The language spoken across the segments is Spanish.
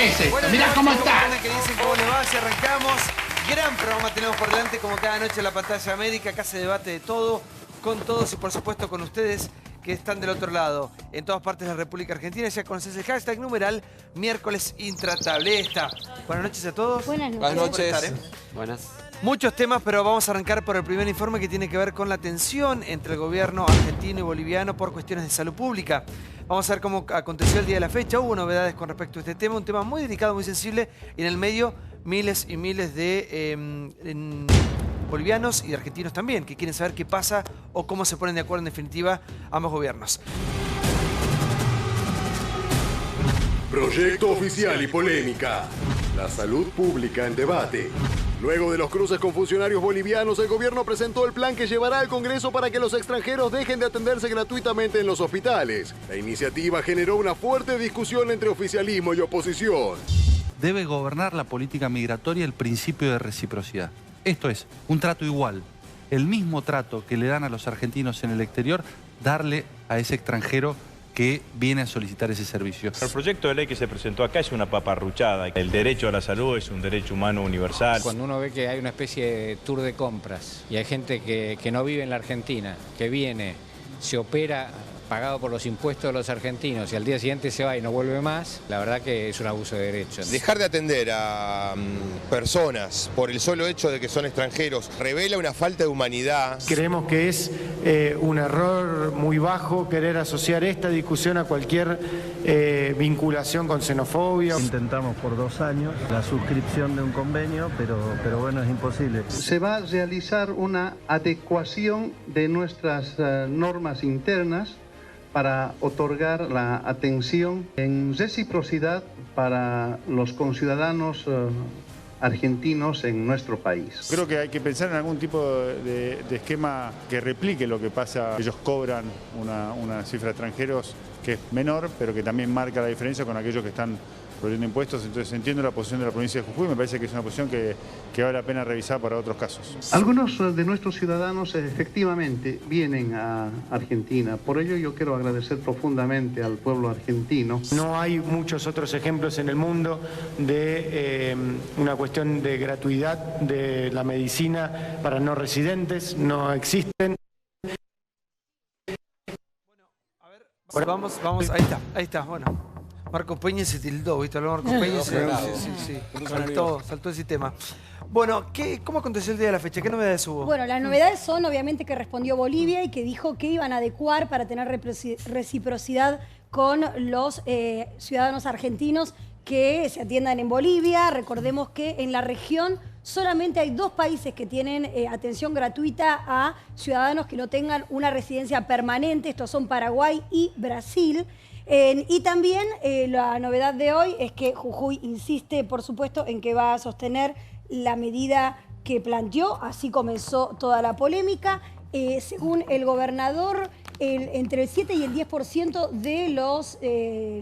¿Qué es esto? Mirá cómo está. Que dicen cómo le va, si arrancamos. Gran programa tenemos por delante, como cada noche en la pantalla América. Acá se debate de todo, con todos y por supuesto con ustedes que están del otro lado, en todas partes de la República Argentina. Ya conoces el hashtag numeral miércoles intratable. Ahí está. Buenas noches a todos. Buenas noches. Buenas noches. Por estar, Buenas. Muchos temas, pero vamos a arrancar por el primer informe que tiene que ver con la tensión entre el gobierno argentino y boliviano por cuestiones de salud pública. Vamos a ver cómo aconteció el día de la fecha. Hubo novedades con respecto a este tema, un tema muy delicado, muy sensible, y en el medio miles y miles de bolivianos y argentinos también, que quieren saber qué pasa o cómo se ponen de acuerdo en definitiva ambos gobiernos. Proyecto oficial y polémica. La salud pública en debate. Luego de los cruces con funcionarios bolivianos, el gobierno presentó el plan que llevará al Congreso para que los extranjeros dejen de atenderse gratuitamente en los hospitales. La iniciativa generó una fuerte discusión entre oficialismo y oposición. Debe gobernar la política migratoria el principio de reciprocidad. Esto es, un trato igual. El mismo trato que le dan a los argentinos en el exterior, darle a ese extranjero que viene a solicitar ese servicio. El proyecto de ley que se presentó acá es una paparruchada. El derecho a la salud es un derecho humano universal. Cuando uno ve que hay una especie de tour de compras y hay gente que no vive en la Argentina, que viene, se opera pagado por los impuestos de los argentinos y al día siguiente se va y no vuelve más, la verdad que es un abuso de derechos. Dejar de atender a personas por el solo hecho de que son extranjeros revela una falta de humanidad. Creemos que es un error muy bajo querer asociar esta discusión a cualquier vinculación con xenofobia. Intentamos por 2 años la suscripción de un convenio, pero bueno, es imposible. Se va a realizar una adecuación de nuestras normas internas para otorgar la atención en reciprocidad para los conciudadanos argentinos en nuestro país. Creo que hay que pensar en algún tipo de esquema que replique lo que pasa. Ellos cobran una cifra de extranjeros que es menor, pero que también marca la diferencia con aquellos que están proveyendo impuestos. Entonces entiendo la posición de la provincia de Jujuy, me parece que es una posición que vale la pena revisar para otros casos. Algunos de nuestros ciudadanos efectivamente vienen a Argentina, por ello yo quiero agradecer profundamente al pueblo argentino. No hay muchos otros ejemplos en el mundo de una cuestión de gratuidad de la medicina para no residentes, no existen. Bueno, vamos, ahí está, bueno. Marco Peña se tildó, ¿viste? Marco Peña sí. Saltó ese tema. Bueno, ¿cómo aconteció el día de la fecha? ¿Qué novedades hubo? Bueno, las novedades son obviamente que respondió Bolivia y que dijo que iban a adecuar para tener reciprocidad con los ciudadanos argentinos que se atiendan en Bolivia. Recordemos que en la región solamente hay 2 países que tienen atención gratuita a ciudadanos que no tengan una residencia permanente. Estos son Paraguay y Brasil. Y también la novedad de hoy es que Jujuy insiste, por supuesto, en que va a sostener la medida que planteó. Así comenzó toda la polémica. Según el gobernador, entre el 7 y el 10% de los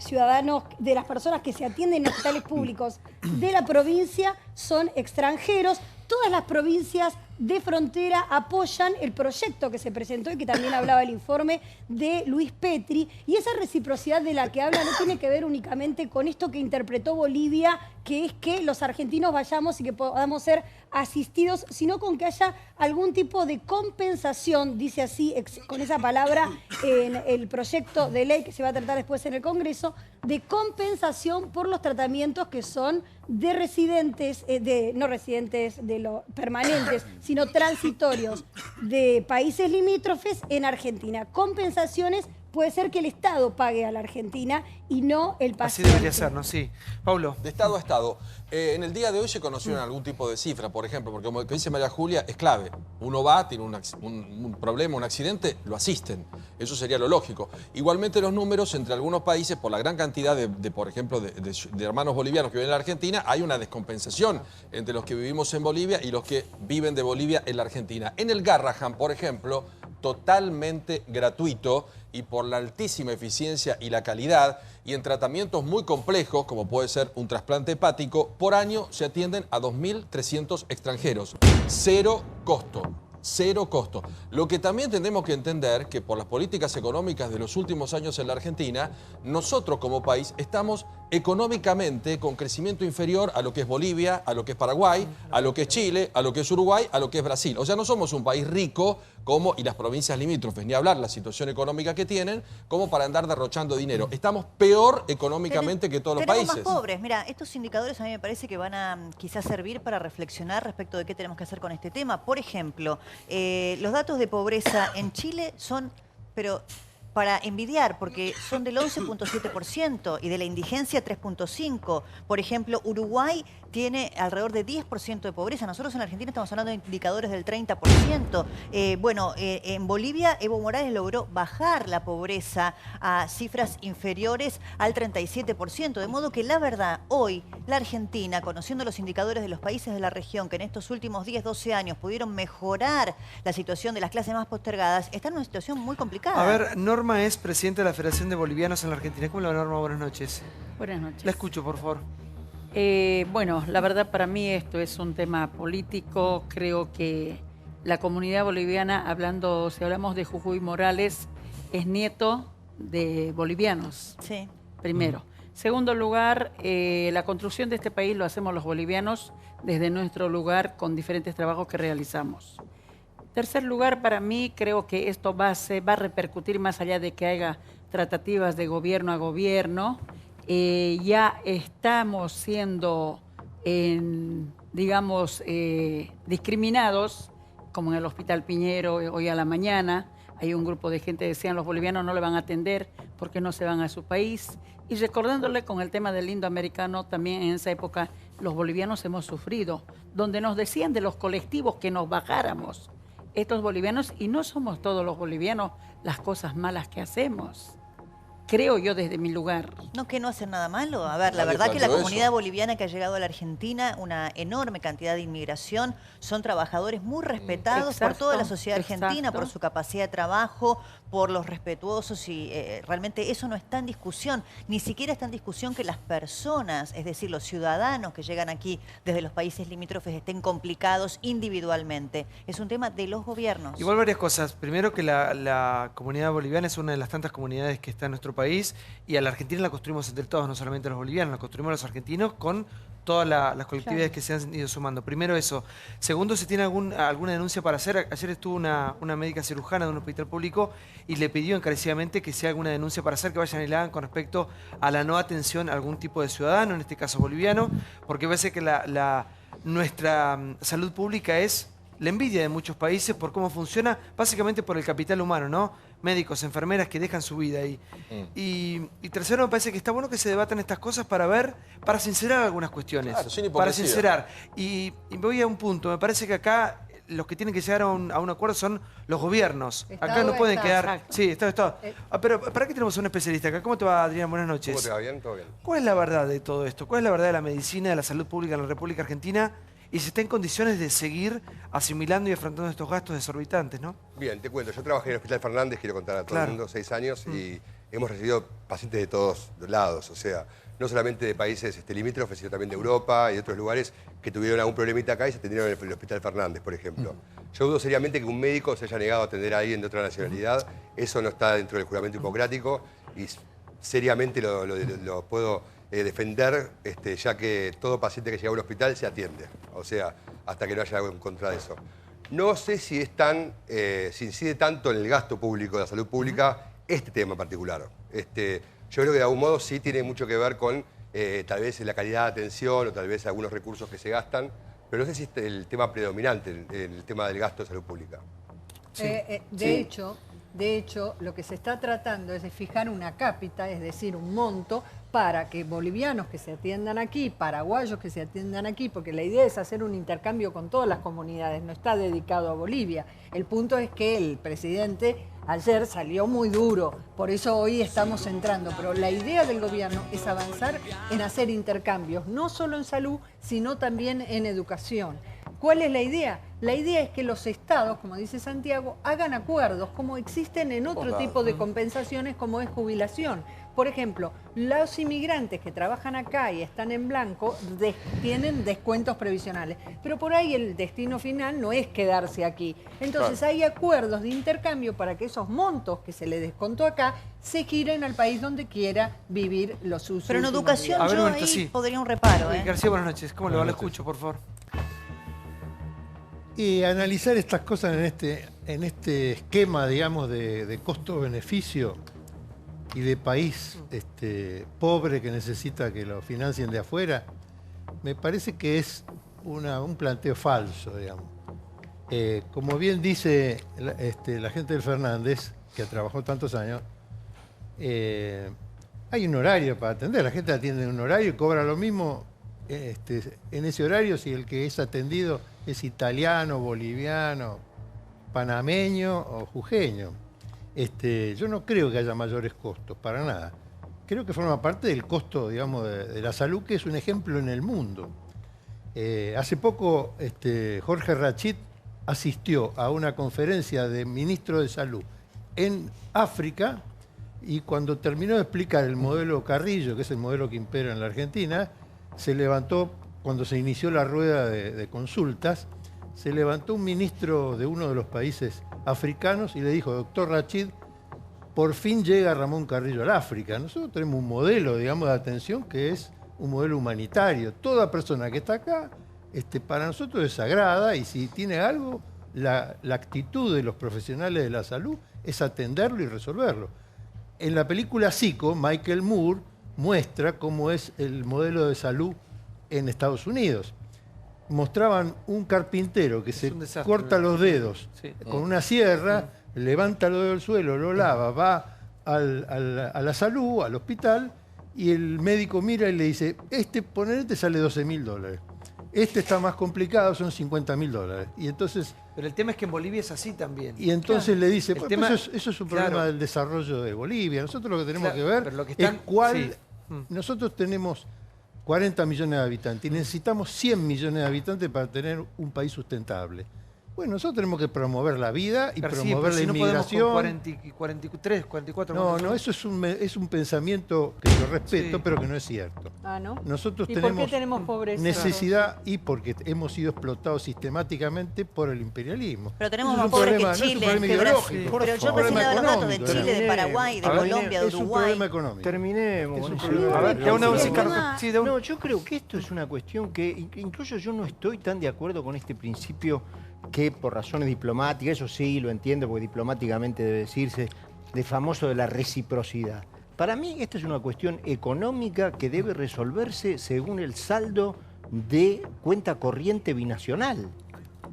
ciudadanos, de las personas que se atienden en hospitales públicos de la provincia son extranjeros. Todas las provincias de frontera apoyan el proyecto que se presentó y que también hablaba el informe de Luis Petri. Y esa reciprocidad de la que habla no tiene que ver únicamente con esto que interpretó Bolivia, que es que los argentinos vayamos y que podamos ser asistidos, sino con que haya algún tipo de compensación, dice así, con esa palabra, en el proyecto de ley que se va a tratar después en el Congreso, de compensación por los tratamientos que son de residentes, no residentes de los permanentes, sino transitorios de países limítrofes en Argentina. Compensaciones puede ser que el Estado pague a la Argentina y no el paciente. Así debería ser, ¿no? Sí. Paulo. De Estado a Estado. En el día de hoy se conocieron algún tipo de cifra, por ejemplo, porque como dice María Julia, es clave. Uno va, tiene un problema, un accidente, lo asisten. Eso sería lo lógico. Igualmente los números entre algunos países, por la gran cantidad por ejemplo, de hermanos bolivianos que viven en la Argentina, hay una descompensación entre los que vivimos en Bolivia y los que viven de Bolivia en la Argentina. En el Garrahan, por ejemplo, totalmente gratuito y por la altísima eficiencia y la calidad, y en tratamientos muy complejos, como puede ser un trasplante hepático, por año se atienden a 2.300 extranjeros. Cero costo. Cero costo. Lo que también tenemos que entender que por las políticas económicas de los últimos años en la Argentina, nosotros como país estamos económicamente con crecimiento inferior a lo que es Bolivia, a lo que es Paraguay, a lo que es Chile, a lo que es Uruguay, a lo que es Brasil. O sea, no somos un país rico como, y las provincias limítrofes, ni hablar la situación económica que tienen, como para andar derrochando dinero. Estamos peor económicamente que todos los países. Tenemos más pobres. Mira, estos indicadores a mí me parece que van a quizás servir para reflexionar respecto de qué tenemos que hacer con este tema. Por ejemplo, los datos de pobreza en Chile son, pero para envidiar, porque son del 11.7% y de la indigencia 3.5%. Por ejemplo, Uruguay tiene alrededor de 10% de pobreza. Nosotros en la Argentina estamos hablando de indicadores del 30%. En Bolivia Evo Morales logró bajar la pobreza a cifras inferiores al 37%. De modo que la verdad, hoy la Argentina, conociendo los indicadores de los países de la región que en estos últimos 10, 12 años pudieron mejorar la situación de las clases más postergadas, está en una situación muy complicada. A ver, Norma es presidenta de la Federación de Bolivianos en la Argentina. ¿Cómo le va, Norma? Buenas noches. Buenas noches. La escucho, por favor. Bueno, la verdad para mí esto es un tema político. Creo que la comunidad boliviana, si hablamos de Jujuy Morales, es nieto de bolivianos. Sí. Primero. Segundo lugar, la construcción de este país lo hacemos los bolivianos desde nuestro lugar con diferentes trabajos que realizamos. Tercer lugar, para mí creo que esto va a repercutir más allá de que haya tratativas de gobierno a gobierno. Ya estamos siendo, digamos, discriminados, como en el Hospital Piñero hoy a la mañana. Hay un grupo de gente que decían los bolivianos no le van a atender porque no se van a su país. Y recordándole con el tema del indoamericano, también en esa época los bolivianos hemos sufrido, donde nos decían de los colectivos que nos bajáramos. Estos bolivianos, y no somos todos los bolivianos las cosas malas que hacemos. Creo yo desde mi lugar. No, que no hacen nada malo. A ver, la verdad que la comunidad boliviana que ha llegado a la Argentina, una enorme cantidad de inmigración, son trabajadores muy respetados por toda la sociedad argentina, por su capacidad de trabajo, por los respetuosos y realmente eso no está en discusión. Ni siquiera está en discusión que las personas, es decir, los ciudadanos que llegan aquí desde los países limítrofes estén complicados individualmente. Es un tema de los gobiernos. Igual varias cosas. Primero que la comunidad boliviana es una de las tantas comunidades que está en nuestro país y a la Argentina la construimos entre todos, no solamente los bolivianos, la construimos los argentinos con todas las colectividades que se han ido sumando. Primero eso. Segundo, ¿se tiene alguna denuncia para hacer? Ayer estuvo una médica cirujana de un hospital público y le pidió encarecidamente que se haga una denuncia para hacer, que vayan y la hagan con respecto a la no atención a algún tipo de ciudadano, en este caso boliviano, porque parece que nuestra salud pública es la envidia de muchos países por cómo funciona, básicamente por el capital humano, ¿no? Médicos, enfermeras que dejan su vida ahí. Y tercero, me parece que está bueno que se debatan estas cosas para sincerar algunas cuestiones. Claro, sin hipocresía. Para sincerar. Y voy a un punto, me parece que acá los que tienen que llegar a un acuerdo son los gobiernos. Acá no pueden quedar... Exacto. Sí, Estado. Pero ¿para qué tenemos un especialista acá? ¿Cómo te va, Adrián? Buenas noches. ¿Cómo te va? ¿Bien? ¿Todo bien? ¿Cuál es la verdad de todo esto? ¿Cuál es la verdad de la medicina, de la salud pública en la República Argentina? Y si está en condiciones de seguir asimilando y afrontando estos gastos desorbitantes, ¿no? Bien, te cuento. Yo trabajé en el Hospital Fernández, quiero contar a todo el mundo, 6 años, y hemos recibido pacientes de todos lados. O sea, no solamente de países limítrofes, sino también de Europa y de otros lugares que tuvieron algún problemita acá y se atendieron en el Hospital Fernández, por ejemplo. Yo dudo seriamente que un médico se haya negado a atender a alguien de otra nacionalidad. Eso no está dentro del juramento hipocrático y seriamente lo puedo defender, ya que todo paciente que llega a un hospital se atiende. O sea, hasta que no haya algo en contra de eso. No sé si si incide tanto en el gasto público, de la salud pública, este tema en particular. Yo creo que de algún modo sí tiene mucho que ver con tal vez la calidad de atención o tal vez algunos recursos que se gastan, pero no sé si es el tema predominante, el tema del gasto de salud pública. Sí. De hecho, lo que se está tratando es de fijar una cápita, es decir, un monto para que bolivianos que se atiendan aquí, paraguayos que se atiendan aquí, porque la idea es hacer un intercambio con todas las comunidades, no está dedicado a Bolivia. El punto es que el presidente ayer salió muy duro, por eso hoy estamos entrando, pero la idea del gobierno es avanzar en hacer intercambios, no solo en salud, sino también en educación. ¿Cuál es la idea? La idea es que los estados, como dice Santiago, hagan acuerdos como existen en otro tipo de compensaciones como es jubilación. Por ejemplo, los inmigrantes que trabajan acá y están en blanco tienen descuentos previsionales, pero por ahí el destino final no es quedarse aquí. Entonces hay acuerdos de intercambio para que esos montos que se le descontó acá se giren al país donde quiera vivir los usos. Pero en educación yo ahí podría un reparo. García, buenas noches. ¿Cómo le va? Lo escucho, por favor. Y analizar estas cosas en este esquema, digamos, de costo-beneficio y de país pobre que necesita que lo financien de afuera, me parece que es un planteo falso, digamos. Como bien dice la gente del Fernández, que trabajó tantos años, hay un horario para atender. La gente atiende en un horario y cobra lo mismo en ese horario si el que es atendido es italiano, boliviano, panameño o jujeño. Yo no creo que haya mayores costos, para nada. Creo que forma parte del costo, digamos, de la salud, que es un ejemplo en el mundo. Hace poco Jorge Rachid asistió a una conferencia de ministros de salud en África y cuando terminó de explicar el modelo Carrillo, que es el modelo que impera en la Argentina, se levantó, cuando se inició la rueda de consultas, se levantó un ministro de uno de los países africanos y le dijo: doctor Rachid, por fin llega Ramón Carrillo al África. Nosotros tenemos un modelo, digamos, de atención que es un modelo humanitario. Toda persona que está acá, para nosotros es sagrada y si tiene algo, la actitud de los profesionales de la salud es atenderlo y resolverlo. En la película Zico, Michael Moore muestra cómo es el modelo de salud en Estados Unidos. Mostraban un carpintero que se corta los dedos con una sierra, levanta los dedos del suelo, lo lava, va a la salud, al hospital, y el médico mira y le dice: ponerte sale $12.000. Está más complicado, son $50.000. Y entonces... Pero el tema es que en Bolivia es así también. Y entonces le dice, eso es un problema del desarrollo de Bolivia. Nosotros lo que tenemos que ver es cuál... Nosotros tenemos 40 millones de habitantes y necesitamos 100 millones de habitantes para tener un país sustentable. Bueno, nosotros tenemos que promover la vida y promover la inmigración. No podemos con 43, 44... No, eso es un pensamiento que yo respeto, pero que no es cierto. Ah, ¿no? Nosotros ¿Y por qué tenemos pobreza? Necesidad y porque hemos sido explotados sistemáticamente por el imperialismo. Pero tenemos más pobres que Chile, que Brasil. Pero yo recién he dado los datos de Chile, de Paraguay, de Colombia, de Uruguay. Es un problema económico. Terminemos. No, yo creo que esto es una cuestión que incluso yo no estoy tan de acuerdo con este principio que por razones diplomáticas, eso sí lo entiendo porque diplomáticamente debe decirse, de famoso de la reciprocidad. Para mí esta es una cuestión económica que debe resolverse según el saldo de cuenta corriente binacional.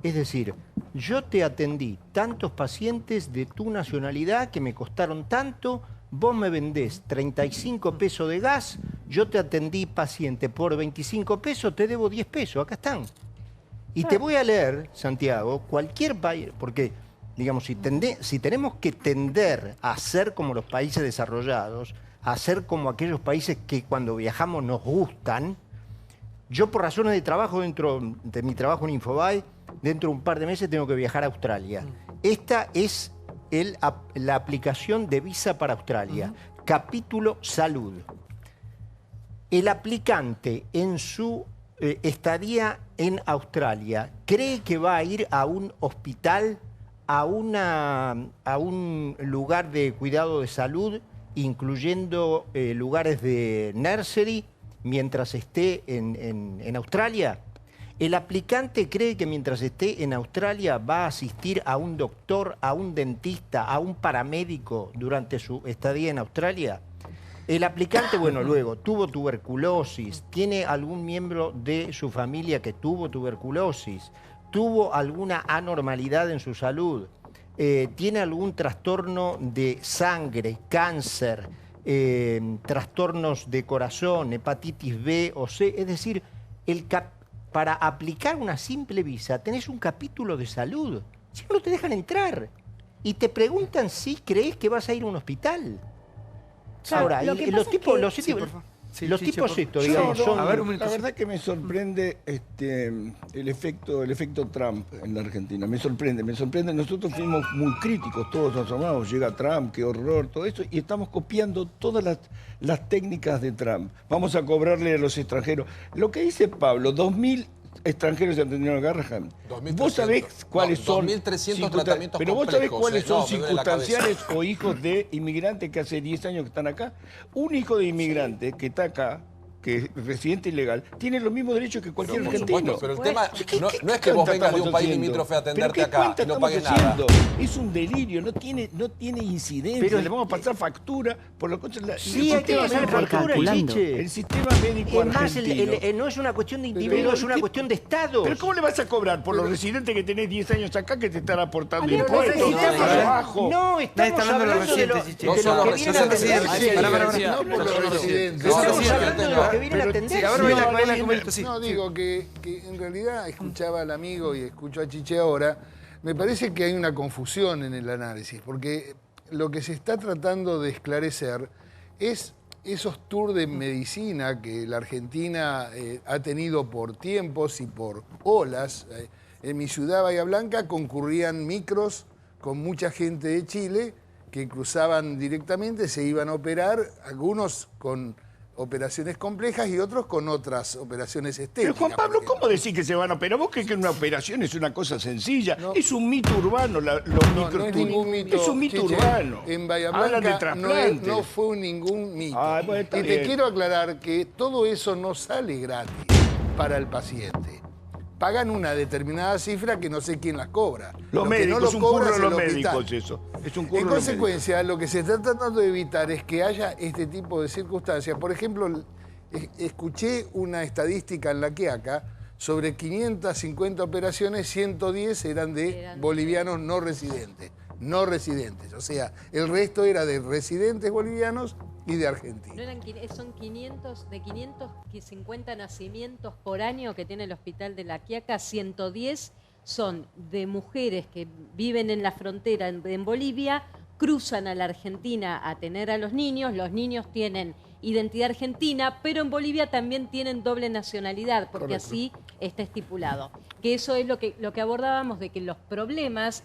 Es decir, yo te atendí tantos pacientes de tu nacionalidad que me costaron tanto, vos me vendés 35 pesos de gas, yo te atendí paciente por 25 pesos, te debo 10 pesos, acá están. Y te voy a leer, Santiago, cualquier país, porque, digamos, si tenemos que tender a ser como los países desarrollados, a ser como aquellos países que cuando viajamos nos gustan, yo por razones de trabajo, dentro de mi trabajo en Infobae, dentro de un par de meses tengo que viajar a Australia. Esta es la aplicación de visa para Australia. Capítulo salud. El aplicante en su estadía en Australia, ¿cree que va a ir a un hospital, a un lugar de cuidado de salud, incluyendo lugares de nursery, mientras esté en Australia? ¿El aplicante cree que mientras esté en Australia va a asistir a un doctor, a un dentista, a un paramédico durante su estadía en Australia? El aplicante, bueno, luego tuvo tuberculosis, tiene algún miembro de su familia que tuvo tuberculosis, tuvo alguna anormalidad en su salud, tiene algún trastorno de sangre, cáncer, trastornos de corazón, hepatitis B o C. Es decir, para aplicar una simple visa tenés un capítulo de salud. Si no te dejan entrar y te preguntan si crees que vas a ir a un hospital. Claro, ahora, lo que pasa es que... los tipos estos, Yo, digamos, son... A ver, un minuto. La verdad que me sorprende el efecto Trump en la Argentina. Me sorprende. Nosotros fuimos muy críticos, todos asombrados. Llega Trump, qué horror, todo esto. Y estamos copiando todas las técnicas de Trump. Vamos a cobrarle a los extranjeros. Lo que dice Pablo, 2.000 extranjeros se atendieron a Garrahan. ¿Vos sabés cuáles son? 2.300 tratamientos Pero vos sabés complejos, cuáles son me duele la circunstanciales o hijos de inmigrantes que hace 10 años que están acá. Un hijo de inmigrante que está acá, que es residente ilegal, tiene los mismos derechos que cualquier Por argentino. supuesto, pero el tema no es que vos vengas de un país limítrofe a atenderte acá y no pagues nada. Es un delirio, no tiene incidencia. Pero le vamos a pasar factura por lo que Sí, hay que pasar factura, Chiche. El sistema médico Además, argentino. no es una cuestión de individuo, es una cuestión de Estado. ¿Pero cómo le vas a cobrar por los residentes que tenés 10 años acá que te están aportando Pero impuestos, necesitamos- trabajo? No, estamos hablando de lo que viene a atenderse. No por los residentes. Estamos hablando de lo que viene a atenderse. No, digo que en realidad escuchaba al amigo y escucho a Chiche ahora, me parece que hay una confusión en el análisis, porque lo que se está tratando de esclarecer es esos tours de medicina que la Argentina ha tenido por tiempos y por olas. En mi ciudad, Bahía Blanca, concurrían micros con mucha gente de Chile que cruzaban directamente, se iban a operar, algunos con operaciones complejas y otros con otras operaciones estéticas. Pero Juan Pablo, ¿cómo decís que se van a operar? ¿Vos crees que una operación es una cosa sencilla? No. Es un mito urbano los micros. No es ningún mito. Es un mito Chiche, urbano. En Bahía Hablan de Blanca trasplantes. no fue ningún mito. Bueno, está y te bien. quiero aclarar que todo eso no sale gratis para el paciente. Pagan una determinada cifra que no sé quién las cobra. Los Lo que médicos, no lo es un cobra curro es de el los hospital. médicos eso. Es un curro En de los consecuencia, lo que se está tratando de evitar es que haya este tipo de circunstancias. Por ejemplo, escuché una estadística en la Quiaca sobre 550 operaciones, 110 eran de bolivianos no residentes. No residentes, o sea, el resto era de residentes bolivianos y de argentinos. No eran, son 550 nacimientos por año que tiene el Hospital de La Quiaca, 110 son de mujeres que viven en la frontera en Bolivia, cruzan a la Argentina a tener a los niños tienen identidad argentina, pero en Bolivia también tienen doble nacionalidad, porque Correcto. así está estipulado. Que eso es lo que abordábamos, de que los problemas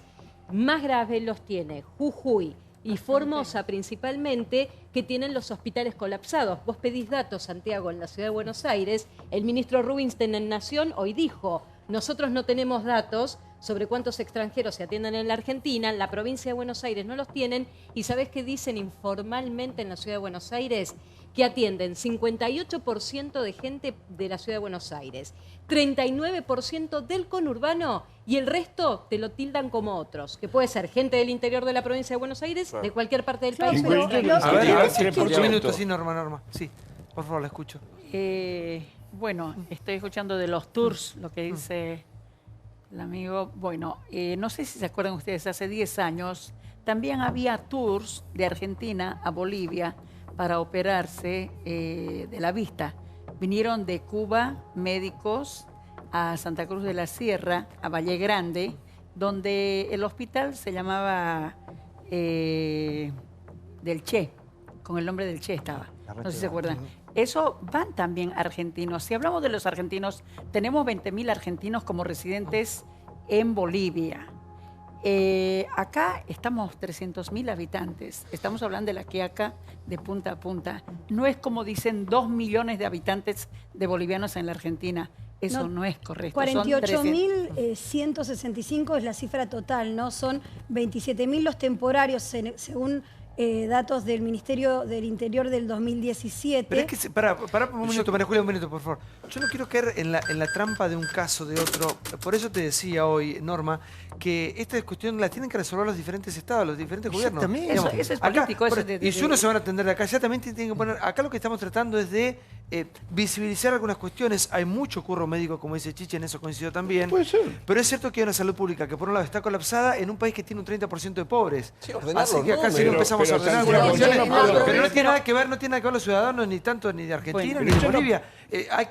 más graves los tiene Jujuy y Formosa principalmente, que tienen los hospitales colapsados. Vos pedís datos, Santiago, en la ciudad de Buenos Aires, el ministro Rubinstein en Nación hoy dijo, nosotros no tenemos datos sobre cuántos extranjeros se atienden en la Argentina, en la provincia de Buenos Aires no los tienen, y ¿sabés qué dicen informalmente en la ciudad de Buenos Aires? Que atienden 58% de gente de la ciudad de Buenos Aires, 39% del conurbano y el resto te lo tildan como otros, que puede ser gente del interior de la provincia de Buenos Aires, de cualquier parte del país. A ver si por un minuto, sí, Norma. Sí, por favor, la escucho. Bueno, estoy escuchando de los tours, lo que dice el amigo. Bueno, no sé si se acuerdan ustedes, hace 10 años también había tours de Argentina a Bolivia para operarse de la vista. Vinieron de Cuba médicos a Santa Cruz de la Sierra, a Valle Grande, donde el hospital se llamaba del Che, con el nombre del Che estaba. No sé si se acuerdan. Eso van también argentinos. Si hablamos de los argentinos, tenemos 20.000 argentinos como residentes en Bolivia. Acá estamos 300.000 habitantes. Estamos hablando de La Quiaca de punta a punta. No es como dicen 2 millones de habitantes de bolivianos en la Argentina. Eso no es correcto. 48.165 es la cifra total, ¿no? Son 27.000 los temporarios, según datos del Ministerio del Interior del 2017. Pero es que, para un minuto, María Julia, un minuto, por favor. Yo no quiero caer en la trampa de un caso, de otro. Por eso te decía hoy, Norma, que esta cuestión la tienen que resolver los diferentes estados, los diferentes gobiernos. Eso es político. Y si uno se van a atender de acá, ya también tienen que poner... Acá lo que estamos tratando es de visibilizar algunas cuestiones. Hay mucho curro médico, como dice Chiche, en eso coincido también. Puede ser. Pero es cierto que hay una salud pública que por un lado está colapsada en un país que tiene un 30% de pobres. Sí, ordenar Así los que acá sí números. empezamos a ordenar algunas cuestiones. Pero no tiene nada que ver, no tiene nada que ver los ciudadanos, ni tanto ni de Argentina, ni de Bolivia.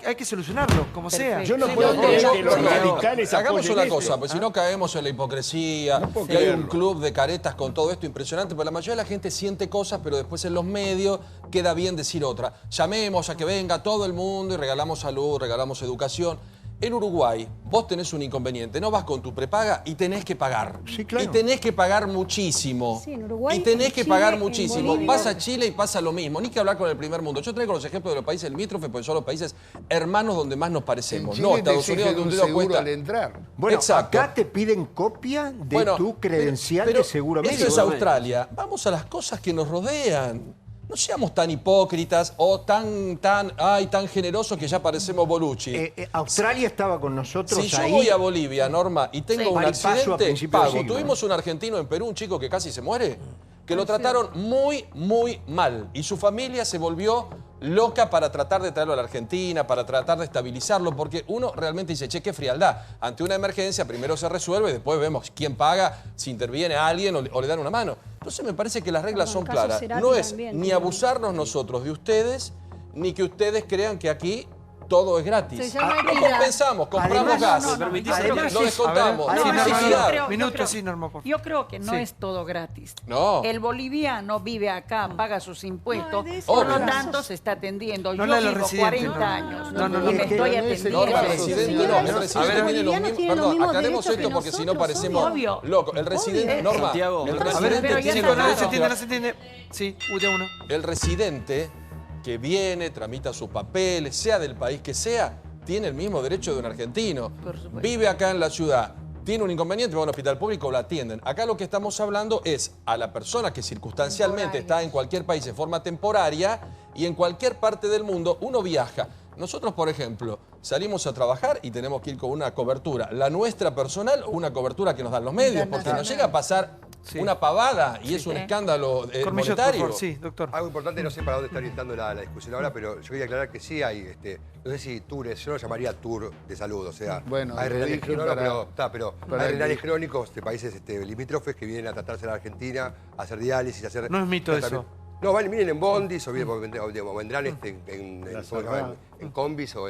Hay que solucionarlo, como sea. Yo no puedo creer que los radicales hagamos apoyen una esto. cosa, porque si no caemos en la hipocresía, y hay un club de caretas con todo esto impresionante, porque la mayoría de la gente siente cosas, pero después en los medios queda bien decir otra. Llamemos a que venga todo el mundo y regalamos salud, regalamos educación. En Uruguay, vos tenés un inconveniente, no vas con tu prepaga y tenés que pagar. Sí, claro. Y tenés que pagar muchísimo. Sí, en Uruguay, y tenés en que Chile, pagar en muchísimo. Bolivia. Vas a Chile y pasa lo mismo. Ni que hablar con el primer mundo. Yo traigo los ejemplos de los países limítrofes porque son los países hermanos donde más nos parecemos. En No, Chile Estados te Unidos exigen donde un un dedo seguro cuesta. al entrar. Bueno, Exacto. acá te piden copia de tu credencial pero de seguro médico. Eso es Australia. Vamos a las cosas que nos rodean. No seamos tan hipócritas o tan generosos que ya parecemos Bolucci. Australia estaba con nosotros Si yo ahí. voy a Bolivia, Norma, y tengo un Maripaso a accidente, principio de pago. siglo. Tuvimos un argentino en Perú, un chico que casi se muere, que lo trataron muy, muy mal. Y su familia se volvió loca para tratar de traerlo a la Argentina, para tratar de estabilizarlo, porque uno realmente dice, che, qué frialdad. Ante una emergencia, primero se resuelve y después vemos quién paga, si interviene a alguien o le dan una mano. Entonces me parece que las reglas son el caso claras. Cerati No es también, ni pero- abusarnos nosotros de ustedes, ni que ustedes crean que aquí todo es gratis. Se llama Lo equidad. compensamos, compramos gas, lo descontamos. A ver, sin sí, necesidad. Minuto, sí, Norma, por favor. Yo creo que no Sí. es todo gratis. No. El boliviano vive acá, paga sus impuestos, No, es de eso. por lo Obvio. tanto se está atendiendo. No Yo la de los vivo residentes, 40 no. años No, no, y no, me no. estoy No, atendiendo. el residente no, el residente tiene los mismos, tienen los perdón, mismos aclaremos derechos esto que porque si no nosotros, parecemos obvio. locos. El residente, Norma, Santiago. el A ver, residente pero ya sí, tiene está no los se claro. entiende, no se entiende. Sí, de uno. El residente que viene, tramita sus papeles, sea del país que sea, tiene el mismo derecho de un argentino. Por supuesto. Vive acá en la ciudad, tiene un inconveniente, va a un hospital público, lo atienden. Acá lo que estamos hablando es a la persona que circunstancialmente está en cualquier país en forma temporaria y en cualquier parte del mundo uno viaja. Nosotros, por ejemplo, salimos a trabajar y tenemos que ir con una cobertura, la nuestra personal o una cobertura que nos dan los medios, porque nos llega a pasar una pavada y es un escándalo Cormillo, por monetario. favor, sí, doctor. Algo importante, no sé para dónde está orientando la discusión ahora, pero yo quería aclarar que sí hay, no sé si tours, yo lo llamaría tour de salud, o sea, Bueno, hay lo renales dije crónicos, para hay que- renales crónicos de países limítrofes que vienen a tratarse en la Argentina, a hacer diálisis, a hacer... No es mito eso. No, vienen en bondis o vendrán en combis o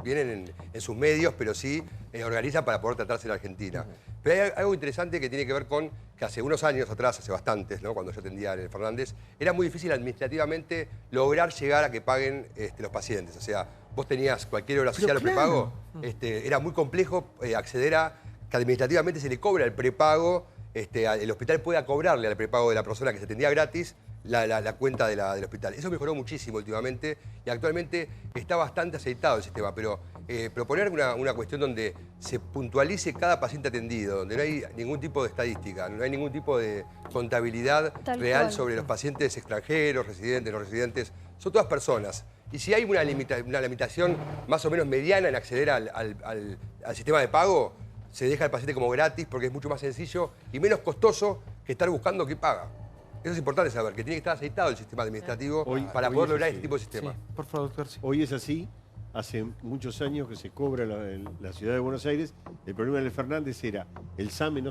vienen en sus medios, pero sí organizan para poder tratarse en la Argentina. Pero hay algo interesante que tiene que ver con que hace unos años atrás, hace bastantes, ¿no? Cuando yo atendía en el Fernández, era muy difícil administrativamente lograr llegar a que paguen los pacientes. O sea, vos tenías cualquier obra social o prepago, era muy complejo acceder a que administrativamente se le cobra el prepago, el hospital pueda cobrarle al prepago de la persona que se atendía gratis la cuenta del hospital. Eso mejoró muchísimo últimamente y actualmente está bastante aceitado el sistema, pero proponer una cuestión donde se puntualice cada paciente atendido, donde no hay ningún tipo de estadística, no hay ningún tipo de contabilidad real cual. sobre los pacientes extranjeros, residentes, no residentes, son todas personas. Y si hay una limitación más o menos mediana en acceder al sistema de pago, se deja al paciente como gratis porque es mucho más sencillo y menos costoso que estar buscando qué paga. Eso es importante saber, que tiene que estar aceitado el sistema administrativo para hoy poder es lograr así. este tipo de sistema. Por favor, doctor. Sí. Hoy es así. Hace muchos años que se cobra en la ciudad de Buenos Aires. El problema del Fernández era el SAME,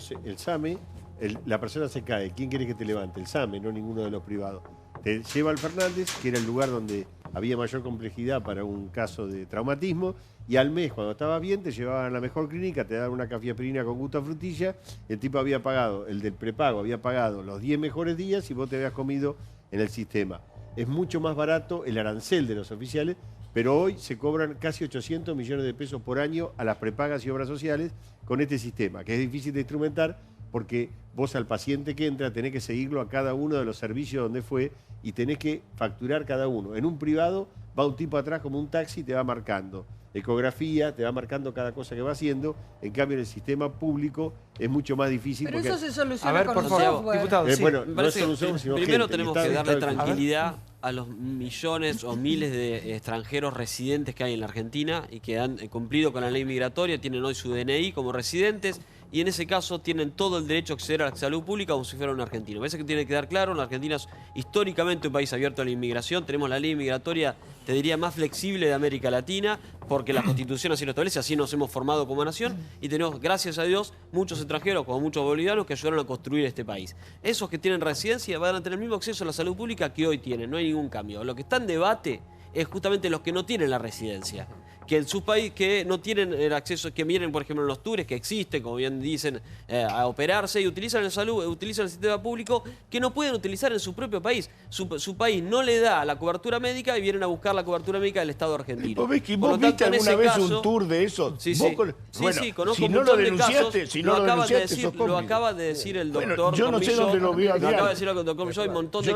la persona se cae. ¿Quién quiere que te levante? El SAME, no ninguno de los privados. Te lleva al Fernández, que era el lugar donde había mayor complejidad para un caso de traumatismo, y al mes, cuando estabas bien, te llevaban a la mejor clínica, te daban una cafeaspirina con gusto a frutilla, el tipo había pagado, el del prepago había pagado los 10 mejores días y vos te habías comido en el sistema. Es mucho más barato el arancel de los oficiales, pero hoy se cobran casi 800 millones de pesos por año a las prepagas y obras sociales con este sistema, que es difícil de instrumentar porque vos al paciente que entra tenés que seguirlo a cada uno de los servicios donde fue y tenés que facturar cada uno. En un privado va un tipo atrás como un taxi y te va marcando ecografía, te va marcando cada cosa que va haciendo. En cambio, en el sistema público es mucho más difícil. Pero porque... eso se soluciona A ver, con por un favor, software. diputado, sí. Bueno, Me no es parece que solución, sino primero gente, tenemos está- que darle está- tranquilidad a los millones o miles de extranjeros residentes que hay en la Argentina y que han cumplido con la ley migratoria, tienen hoy su DNI como residentes y en ese caso tienen todo el derecho a acceder a la salud pública como si fuera un argentino. Me parece que tiene que quedar claro, la Argentina es históricamente un país abierto a la inmigración, tenemos la ley migratoria, te diría, más flexible de América Latina, porque la Constitución así lo establece, así nos hemos formado como nación, y tenemos, gracias a Dios, muchos extranjeros, como muchos bolivianos, que ayudaron a construir este país. Esos que tienen residencia van a tener el mismo acceso a la salud pública que hoy tienen, no hay ningún cambio. Lo que está en debate es justamente los que no tienen la residencia, que en su país que no tienen el acceso, que vienen por ejemplo en los tours que existen, como bien dicen, a operarse y utilizan el salud, utilizan el sistema público que no pueden utilizar en su propio país. Su país no le da la cobertura médica y vienen a buscar la cobertura médica del Estado argentino. ¿Vos viste alguna vez un tour de eso? Sí, bueno, sí, conozco si no un lo montón de denunciaste, casos, si no lo denunciaste, sos lo acaba de decir el doctor. Bueno, yo no sé dónde lo vio Adrián. Lo acaba de decir el doctor Cormilló, hay un montón de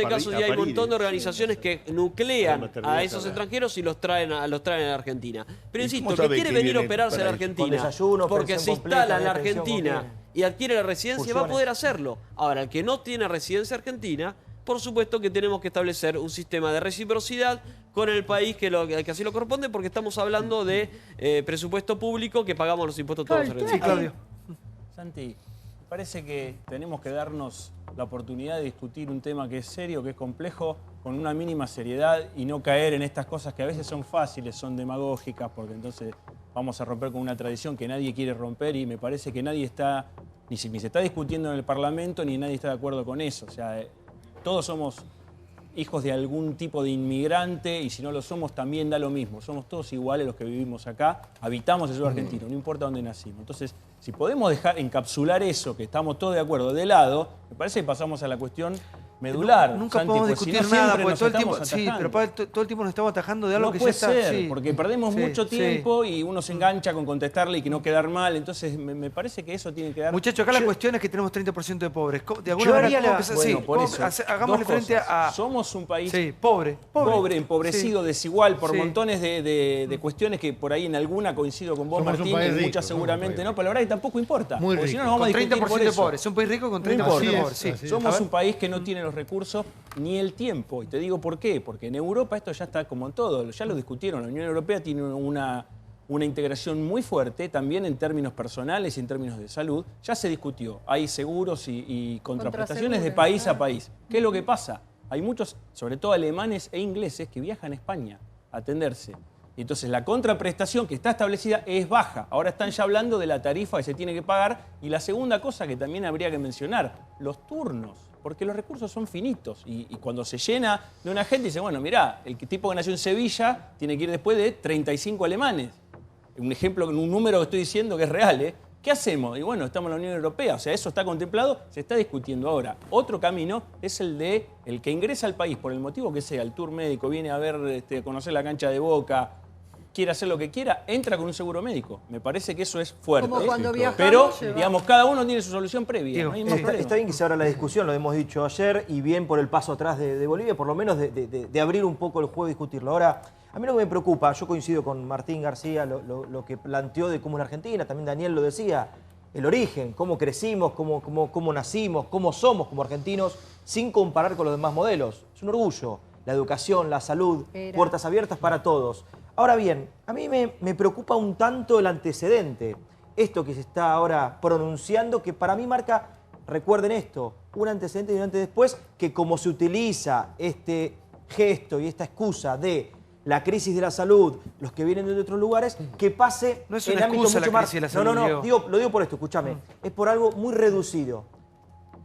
casos, y hay un montón de organizaciones que nuclean a esos extranjeros y los traen a la Argentina. Pero insisto, que quiere venir a operarse a la Argentina, porque se instala en la Argentina y adquiere la residencia, va a poder hacerlo. Ahora, el que no tiene residencia argentina, por supuesto que tenemos que establecer un sistema de reciprocidad con el país que así lo corresponde, porque estamos hablando de presupuesto público que pagamos los impuestos todos los argentinos. Sí, Claudio. Santi, parece que tenemos que darnos la oportunidad de discutir un tema que es serio, que es complejo, con una mínima seriedad y no caer en estas cosas que a veces son fáciles, son demagógicas, porque entonces vamos a romper con una tradición que nadie quiere romper y me parece que nadie está, ni se está discutiendo en el Parlamento, ni nadie está de acuerdo con eso. O sea, todos somos hijos de algún tipo de inmigrante y si no lo somos también da lo mismo. Somos todos iguales los que vivimos acá, habitamos el suelo argentino, no importa dónde nacimos. Entonces, si podemos encapsular eso, que estamos todos de acuerdo, de lado, me parece que pasamos a la cuestión medular. Nunca Santi, podemos pues, discutir si no, nada, siempre porque nos todo el tiempo, estamos sí, atajando. pero todo el tiempo nos estamos atajando de algo No que puede ya está. ser, Sí, porque perdemos mucho tiempo y uno se engancha con contestarle y que no quedar mal. Entonces, me parece que eso tiene que dar... Muchachos, acá la cuestión es que tenemos 30% de pobres. De alguna Yo manera, haría ¿cómo empezar? bueno, Sí, por ¿cómo eso, hagámosle dos frente cosas. a... Somos un país pobre, empobrecido, sí. desigual, por Sí. montones de cuestiones que por ahí en alguna coincido con vos, Somos un Martín, país en rico, muchas somos un seguramente país no, pero la verdad que tampoco importa. Muy porque si rico. no nos vamos Con a discutir 30% por de eso. pobres. Es un país rico con 30% No de pobres. Sí. Somos un país que no tiene los recursos ni el tiempo. Y te digo por qué. Porque en Europa esto ya está como en todo. Ya lo discutieron. La Unión Europea tiene una integración muy fuerte, también en términos personales y en términos de salud. Ya se discutió. Hay seguros y contraprestaciones de país a país. ¿Qué es lo que pasa? Hay muchos, sobre todo alemanes e ingleses, que viajan a España a atenderse. Y entonces la contraprestación que está establecida es baja. Ahora están ya hablando de la tarifa que se tiene que pagar. Y la segunda cosa que también habría que mencionar, los turnos. Porque los recursos son finitos. Y cuando se llena de una gente, dice, bueno, mirá, el tipo que nació en Sevilla tiene que ir después de 35 alemanes. Un ejemplo, un número que estoy diciendo que es real, ¿eh? ¿Qué hacemos? Y bueno, estamos en la Unión Europea, o sea, eso está contemplado, se está discutiendo ahora. Otro camino es el de el que ingresa al país por el motivo que sea, el tour médico, viene a ver, conocer la cancha de Boca, quiere hacer lo que quiera, entra con un seguro médico. Me parece que eso es fuerte. Como cuando viajamos, pero, llevamos. digamos, cada uno tiene su solución previa. No hay más problema. Está bien que se abra la discusión, lo hemos dicho ayer, y bien por el paso atrás de Bolivia, por lo menos de abrir un poco el juego y discutirlo. Ahora, a mí lo que me preocupa, yo coincido con Martín García, lo que planteó de cómo es la Argentina, también Daniel lo decía, el origen, cómo crecimos, cómo nacimos, cómo somos como argentinos, sin comparar con los demás modelos. Es un orgullo, la educación, la salud, puertas abiertas para todos. Ahora bien, a mí me preocupa un tanto el antecedente, esto que se está ahora pronunciando, que para mí marca, recuerden esto, un antecedente y un antes y después, que como se utiliza este gesto y esta excusa de la crisis de la salud, los que vienen de otros lugares, que pase No es en una ámbitos excusa mucho la más... crisis de la salud, No, lo digo por esto, escúchame. Es por algo muy reducido.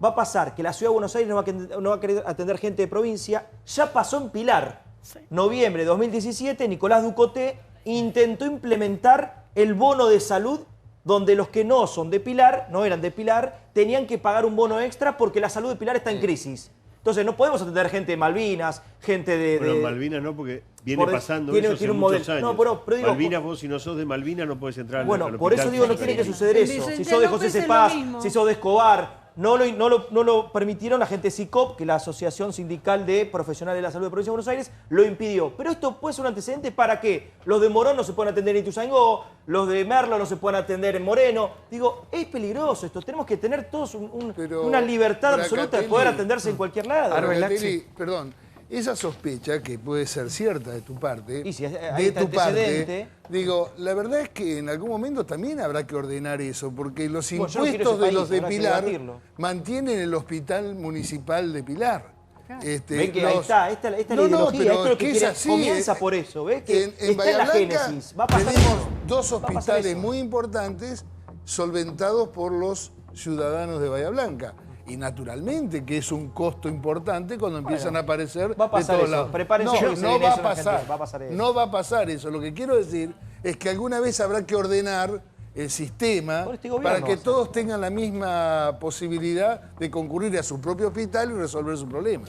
Va a pasar que la Ciudad de Buenos Aires no va a querer atender gente de provincia. Ya pasó en Pilar. Noviembre de 2017, Nicolás Ducoté intentó implementar el bono de salud donde los que no son de Pilar, no eran de Pilar, tenían que pagar un bono extra porque la salud de Pilar está en crisis. Entonces no podemos atender gente de Malvinas, gente de... Bueno, Malvinas no, porque viene pasando tiene eso hace un muchos modelo. años. No, pero digo, Malvinas, vos si no sos de Malvinas no podés entrar bueno, al por eso hospital. digo, no tiene que suceder eso. Si sos de José Cepaz, si sos de Escobar, no lo permitieron la gente de SICOP, que es la Asociación Sindical de Profesionales de la Salud de Provincia de Buenos Aires, lo impidió. Pero esto puede ser un antecedente para que los de Morón no se puedan atender en Ituzaingó, los de Merlo no se puedan atender en Moreno. Digo, es peligroso esto. Tenemos que tener todos una libertad absoluta de poder atenderse en cualquier lado. Bracatelli, perdón, esa sospecha, que puede ser cierta de tu parte, Y si hay este antecedente... digo, la verdad es que en algún momento también habrá que ordenar eso, porque los Bueno, yo no quiero impuestos ese de los país, de habrá que Pilar debatirlo. mantienen el Hospital Municipal de Pilar. Ven que ahí está, esta es la ideología, pero esto es lo que es quiere, así, comienza por eso, ¿ves? Que en está Bahía en la Blanca génesis, va a pasar tenemos eso. dos Va a pasar hospitales eso. muy importantes solventados por los ciudadanos de Bahía Blanca. Y naturalmente que es un costo importante cuando empiezan a aparecer va a pasar de todos eso. lados. Prepárense porque se no viene va eso a en pasar. Argentina, va a pasar eso. No va a pasar eso. Lo que quiero decir es que alguna vez habrá que ordenar el sistema para que todos tengan la misma posibilidad de concurrir a su propio hospital y resolver su problema.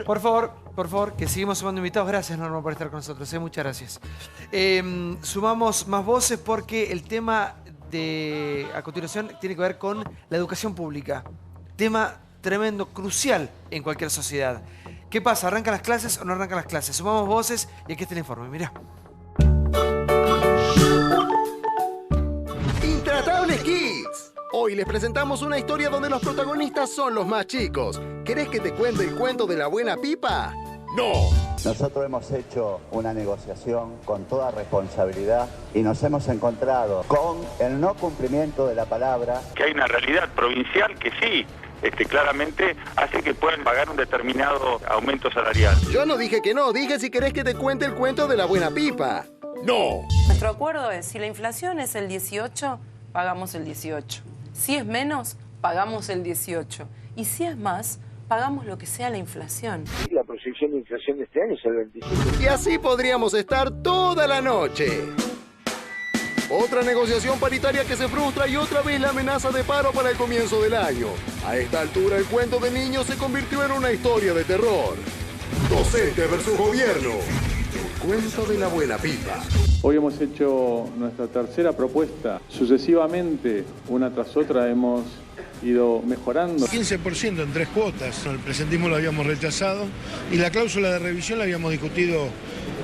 Por favor, que seguimos sumando invitados. Gracias, Norma, por estar con nosotros. Muchas gracias. Sumamos más voces porque el tema de a continuación tiene que ver con la educación pública. Tema tremendo, crucial en cualquier sociedad. ¿Qué pasa? ¿Arrancan las clases o no arrancan las clases? Sumamos voces y aquí está el informe. Mirá. Intratables Kids. Hoy les presentamos una historia donde los protagonistas son los más chicos. ¿Querés que te cuente el cuento de la buena pipa? ¡No! Nosotros hemos hecho una negociación con toda responsabilidad y nos hemos encontrado con el no cumplimiento de la palabra. Que hay una realidad provincial que sí, claramente hace que puedan pagar un determinado aumento salarial. Yo no dije que no, dije si querés que te cuente el cuento de la buena pipa. ¡No! Nuestro acuerdo es, si la inflación es el 18, pagamos el 18. Si es menos, pagamos el 18. Y si es más, pagamos lo que sea la inflación. La proyección de inflación de este año es el 25. Y así podríamos estar toda la noche. Otra negociación paritaria que se frustra y otra vez la amenaza de paro para el comienzo del año. A esta altura el cuento de niños se convirtió en una historia de terror. Docente versus gobierno. El cuento de la buena pipa. Hoy hemos hecho nuestra tercera propuesta. Sucesivamente, una tras otra, hemos ido mejorando. 15% en 3 cuotas. El presentismo lo habíamos rechazado y la cláusula de revisión la habíamos discutido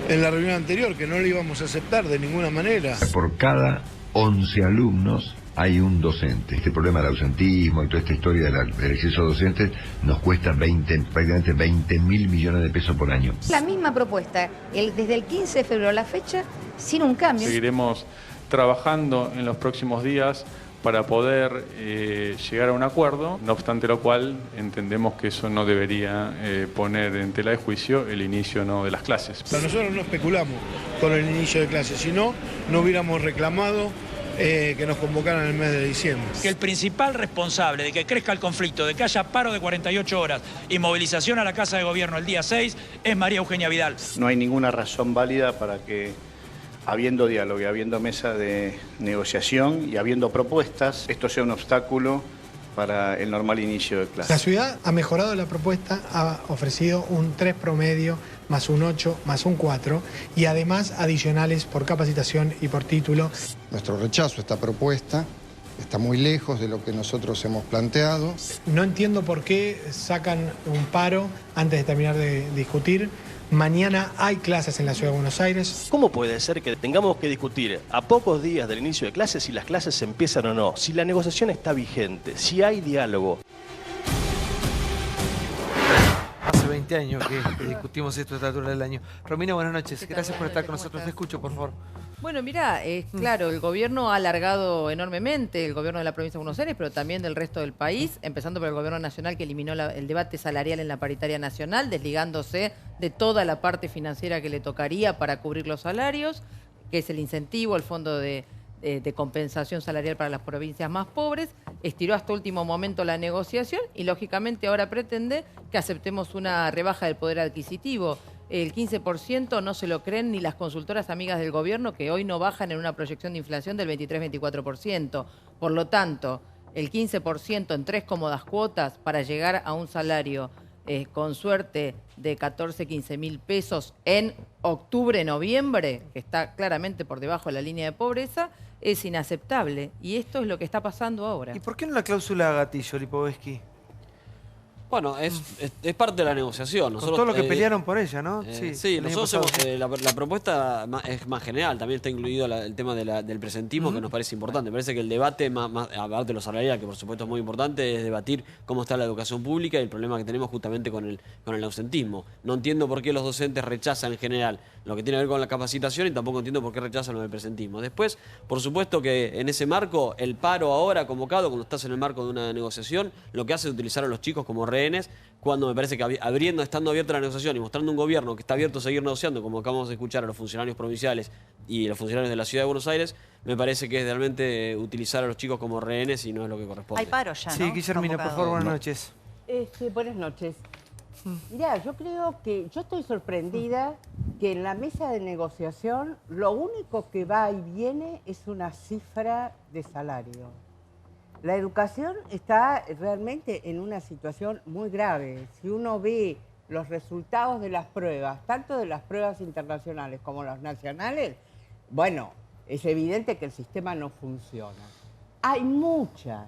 en la reunión anterior, que no la íbamos a aceptar de ninguna manera. Por cada 11 alumnos hay un docente. Este problema del ausentismo y toda esta historia del exceso de docentes nos cuesta prácticamente 20.000 millones de pesos por año. La misma propuesta, desde el 15 de febrero a la fecha, sin un cambio. Seguiremos trabajando en los próximos días para poder llegar a un acuerdo, no obstante lo cual entendemos que eso no debería poner en tela de juicio el inicio de las clases. Nosotros no especulamos con el inicio de clases, si no, no hubiéramos reclamado que nos convocaran en el mes de diciembre. Que el principal responsable de que crezca el conflicto, de que haya paro de 48 horas y movilización a la Casa de Gobierno el día 6 es María Eugenia Vidal. No hay ninguna razón válida para que, habiendo diálogo y habiendo mesa de negociación y habiendo propuestas, esto sea un obstáculo para el normal inicio de clases. La ciudad ha mejorado la propuesta, ha ofrecido un 3 promedio, más un 8, más un 4, y además adicionales por capacitación y por título. Nuestro rechazo a esta propuesta está muy lejos de lo que nosotros hemos planteado. No entiendo por qué sacan un paro antes de terminar de discutir. Mañana hay clases en la Ciudad de Buenos Aires. ¿Cómo puede ser que tengamos que discutir a pocos días del inicio de clases si las clases empiezan o no? Si la negociación está vigente, si hay diálogo. Hace 20 años que discutimos esto a esta altura del año. Romina, buenas noches. Gracias por estar con nosotros. Te escucho, por favor. Bueno, mira, claro, el gobierno ha alargado enormemente, el gobierno de la provincia de Buenos Aires, pero también del resto del país, empezando por el gobierno nacional que eliminó el debate salarial en la paritaria nacional, desligándose de toda la parte financiera que le tocaría para cubrir los salarios, que es el incentivo, el fondo de compensación salarial para las provincias más pobres, estiró hasta último momento la negociación y lógicamente ahora pretende que aceptemos una rebaja del poder adquisitivo. El 15% no se lo creen ni las consultoras amigas del gobierno, que hoy no bajan en una proyección de inflación del 23-24%. Por lo tanto, el 15% en 3 cómodas cuotas para llegar a un salario con suerte de 14-15 mil pesos en octubre-noviembre, que está claramente por debajo de la línea de pobreza, es inaceptable. Y esto es lo que está pasando ahora. ¿Y por qué no la cláusula gatillo, Lipovetsky? Bueno, es parte de la negociación. Con todo lo que pelearon por ella, ¿no? Sí, nosotros la propuesta es más general. También está incluido el tema del presentismo, que nos parece importante. Me parece que el debate, aparte de lo salarial, que por supuesto es muy importante, es debatir cómo está la educación pública y el problema que tenemos justamente con el ausentismo. No entiendo por qué los docentes rechazan en general lo que tiene que ver con la capacitación y tampoco entiendo por qué rechazan lo del presentismo. Después, por supuesto que en ese marco, el paro ahora convocado, cuando estás en el marco de una negociación, lo que hace es utilizar a los chicos como rehenes, cuando me parece que estando abierta la negociación y mostrando un gobierno que está abierto a seguir negociando, como acabamos de escuchar a los funcionarios provinciales y los funcionarios de la Ciudad de Buenos Aires, me parece que es realmente utilizar a los chicos como rehenes y no es lo que corresponde. Hay paro ya, ¿no? Sí, Guillermina, por favor, buenas noches. Buenas noches. Mirá, yo creo que yo estoy sorprendida que en la mesa de negociación lo único que va y viene es una cifra de salario. La educación está realmente en una situación muy grave. Si uno ve los resultados de las pruebas, tanto de las pruebas internacionales como las nacionales, bueno, es evidente que el sistema no funciona. Hay muchas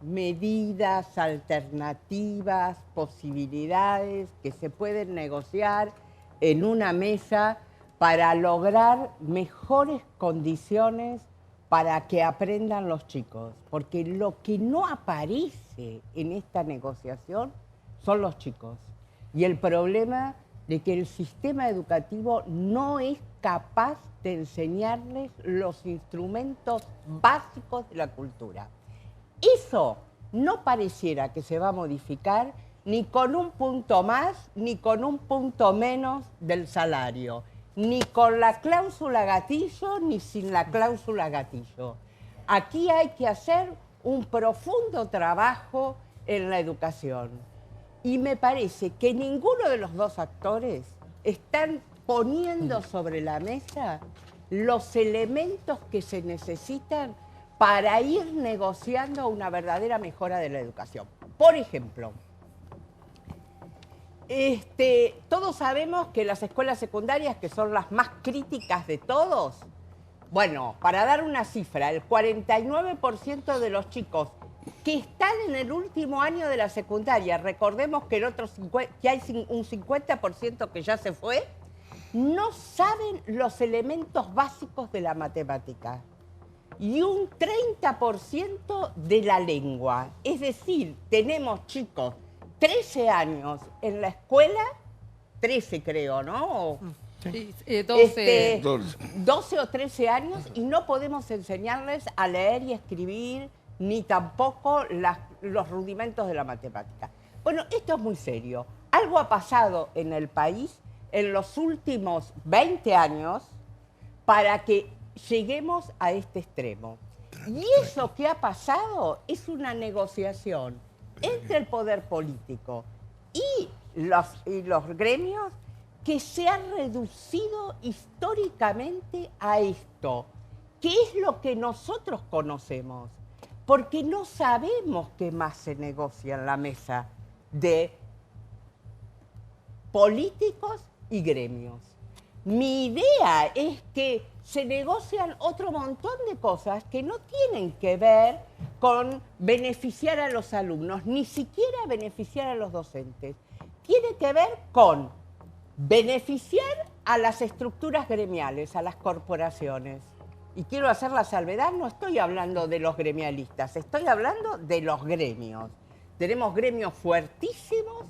medidas, alternativas, posibilidades que se pueden negociar en una mesa para lograr mejores condiciones para que aprendan los chicos. Porque lo que no aparece en esta negociación son los chicos. Y el problema de que el sistema educativo no es capaz de enseñarles los instrumentos básicos de la cultura. Eso no pareciera que se va a modificar ni con un punto más, ni con un punto menos del salario, ni con la cláusula gatillo, ni sin la cláusula gatillo. Aquí hay que hacer un profundo trabajo en la educación. Y me parece que ninguno de los dos actores están poniendo sobre la mesa los elementos que se necesitan para ir negociando una verdadera mejora de la educación. Por ejemplo, todos sabemos que las escuelas secundarias, que son las más críticas de todos, bueno, para dar una cifra, el 49% de los chicos que están en el último año de la secundaria, recordemos que, que hay un 50% que ya se fue, no saben los elementos básicos de la matemática. Y un 30% de la lengua. Es decir, tenemos chicos 13 años en la escuela, 13 creo, ¿no? Sí, 12. 12 o 13 años y no podemos enseñarles a leer y escribir, ni tampoco los rudimentos de la matemática. Bueno, esto es muy serio. Algo ha pasado en el país en los últimos 20 años para que lleguemos a este extremo. Y eso que ha pasado es una negociación entre el poder político y los gremios que se ha reducido históricamente a esto, que es lo que nosotros conocemos, porque no sabemos qué más se negocia en la mesa de políticos y gremios. Mi idea es que se negocian otro montón de cosas que no tienen que ver con beneficiar a los alumnos, ni siquiera beneficiar a los docentes. Tiene que ver con beneficiar a las estructuras gremiales, a las corporaciones. Y quiero hacer la salvedad, no estoy hablando de los gremialistas, estoy hablando de los gremios. Tenemos gremios fuertísimos,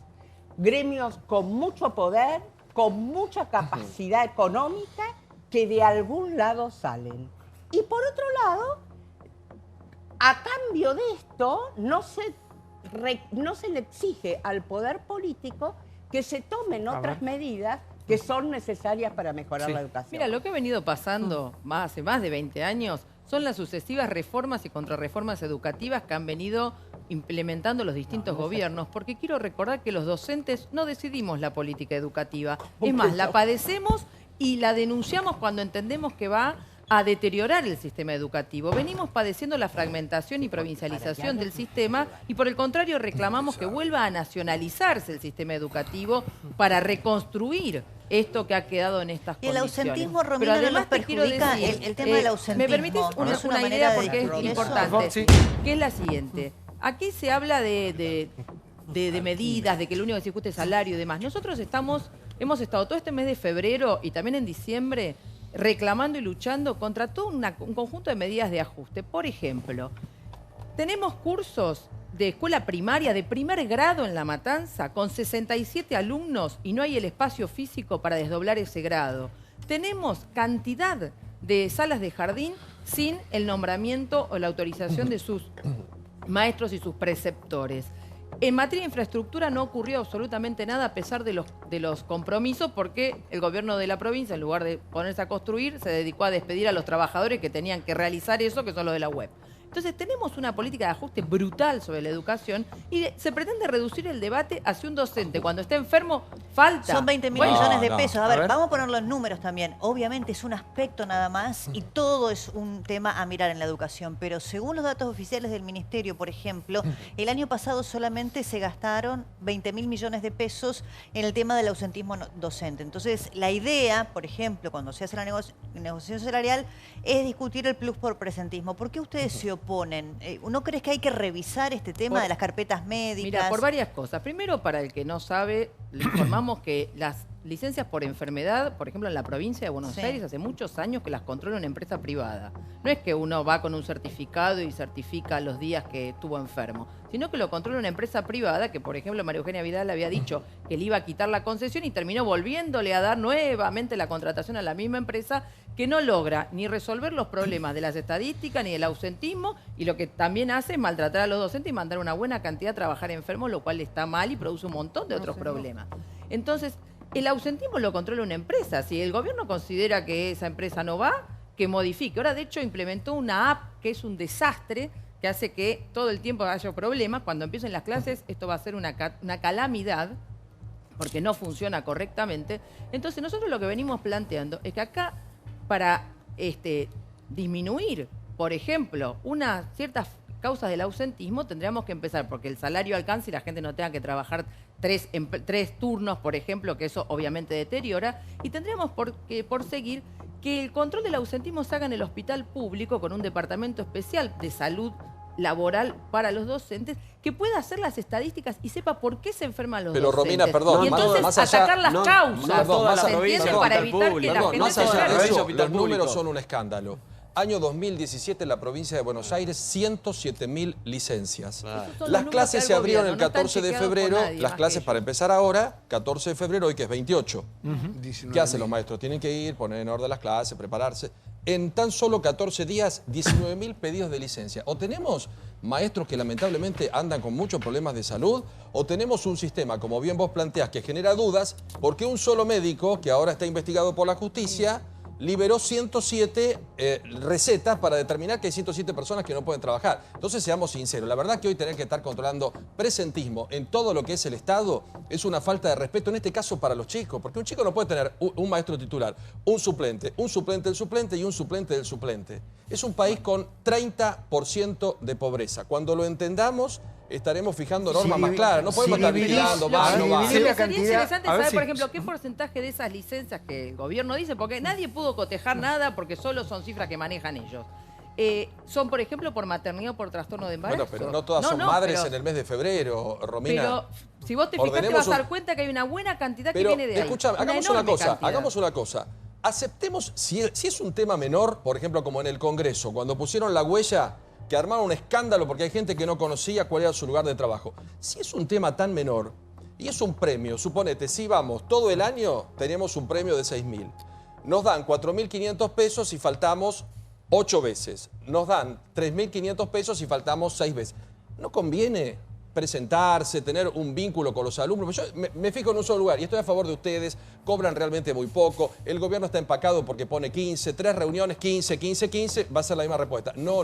gremios con mucho poder, con mucha capacidad económica, que de algún lado salen. Y por otro lado, a cambio de esto, no se le exige al poder político que se tomen otras medidas que son necesarias para mejorar la educación. Mira, lo que ha venido pasando hace más de 20 años son las sucesivas reformas y contrarreformas educativas que han venido implementando los distintos gobiernos, porque quiero recordar que los docentes no decidimos la política educativa. Es más, la padecemos y la denunciamos cuando entendemos que va a deteriorar el sistema educativo. Venimos padeciendo la fragmentación y provincialización del sistema y por el contrario reclamamos que vuelva a nacionalizarse el sistema educativo para reconstruir esto que ha quedado en estas condiciones. Y el ausentismo, Romina, no nos perjudica el tema del ausentismo. ¿Me permites una idea porque es importante? Sí. Que es la siguiente. Aquí se habla de de medidas, de que lo único que se discute es salario y demás. Nosotros hemos estado todo este mes de febrero y también en diciembre reclamando y luchando contra todo un conjunto de medidas de ajuste. Por ejemplo, tenemos cursos de escuela primaria de primer grado en La Matanza con 67 alumnos y no hay el espacio físico para desdoblar ese grado. Tenemos cantidad de salas de jardín sin el nombramiento o la autorización de sus maestros y sus preceptores. En materia de infraestructura no ocurrió absolutamente nada a pesar de los compromisos, porque el gobierno de la provincia, en lugar de ponerse a construir, se dedicó a despedir a los trabajadores que tenían que realizar eso, que son los de la web. Entonces tenemos una política de ajuste brutal sobre la educación y se pretende reducir el debate hacia un docente. Cuando está enfermo, falta. Son 20.000 millones de pesos. A ver, vamos a poner los números también. Obviamente es un aspecto nada más y todo es un tema a mirar en la educación. Pero según los datos oficiales del Ministerio, por ejemplo, el año pasado solamente se gastaron 20.000 millones de pesos en el tema del ausentismo docente. Entonces, la idea, por ejemplo, cuando se hace la negociación salarial, es discutir el plus por presentismo. ¿Por qué ustedes se oponen? ¿No crees que hay que revisar este tema de las carpetas médicas? Mira, por varias cosas. Primero, para el que no sabe, le informamos que las licencias por enfermedad, por ejemplo, en la provincia de Buenos Aires, hace muchos años que las controla una empresa privada. No es que uno va con un certificado y certifica los días que estuvo enfermo, sino que lo controla una empresa privada que, por ejemplo, María Eugenia Vidal había dicho que le iba a quitar la concesión y terminó volviéndole a dar nuevamente la contratación a la misma empresa, que no logra ni resolver los problemas de las estadísticas ni del ausentismo, y lo que también hace es maltratar a los docentes y mandar una buena cantidad a trabajar enfermos, lo cual está mal y produce un montón de otros problemas. Entonces, el ausentismo lo controla una empresa. Si el gobierno considera que esa empresa no va, que modifique. Ahora, de hecho, implementó una app que es un desastre, que hace que todo el tiempo haya problemas. Cuando empiecen las clases, esto va a ser una calamidad, porque no funciona correctamente. Entonces, nosotros lo que venimos planteando es que acá, para disminuir, por ejemplo, unas ciertas causas del ausentismo, tendríamos que empezar porque el salario alcance y la gente no tenga que trabajar tres turnos, por ejemplo, que eso obviamente deteriora, y tendríamos por seguir que el control del ausentismo se haga en el hospital público con un departamento especial de salud laboral para los docentes, que pueda hacer las estadísticas y sepa por qué se enferman los docentes. Pero Romina, perdón, y entonces más allá, atacar las causas, ¿se entiende? Para evitar que la gente más allá se de eso, enferme. los números son un escándalo. Año 2017 en la provincia de Buenos Aires, 100.000 licencias. Las clases se abrieron el 14 de febrero, las clases para empezar ahora, 14 de febrero, hoy que es 28. ¿Qué hacen los maestros? Tienen que ir, poner en orden las clases, prepararse. En tan solo 14 días, 19.000 pedidos de licencia. O tenemos maestros que lamentablemente andan con muchos problemas de salud, o tenemos un sistema, como bien vos planteás, que genera dudas, porque un solo médico, que ahora está investigado por la justicia, liberó 107 recetas para determinar que hay 107 personas que no pueden trabajar. Entonces, seamos sinceros, la verdad que hoy tener que estar controlando presentismo en todo lo que es el Estado es una falta de respeto, en este caso para los chicos, porque un chico no puede tener un maestro titular, un suplente del suplente y un suplente del suplente. Es un país con 30% de pobreza. Cuando lo entendamos, estaremos fijando normas más claras. No podemos estar vigilando, va, no va. Sería interesante saber, por ejemplo, qué porcentaje de esas licencias que el gobierno dice, porque nadie pudo cotejar nada porque solo son cifras que manejan ellos. Son, por ejemplo, por maternidad o por trastorno de embarazo. Bueno, pero no todas son madres en el mes de febrero, Romina. Pero si vos te fijás, te vas a dar cuenta que hay una buena cantidad que viene de ahí. Escuchame, hagamos una cosa. Aceptemos, si es un tema menor, por ejemplo, como en el Congreso, cuando pusieron la huella, que armaron un escándalo porque hay gente que no conocía cuál era su lugar de trabajo. Si es un tema tan menor y es un premio, suponete, si vamos todo el año, tenemos un premio de 6.000. Nos dan 4.500 pesos y faltamos 8 veces. Nos dan 3.500 pesos y faltamos 6 veces. ¿No conviene presentarse, tener un vínculo con los alumnos? Yo me fijo en un solo lugar y estoy a favor de ustedes, cobran realmente muy poco, el gobierno está empacado porque pone 15, 3 reuniones, 15, va a ser la misma respuesta. No.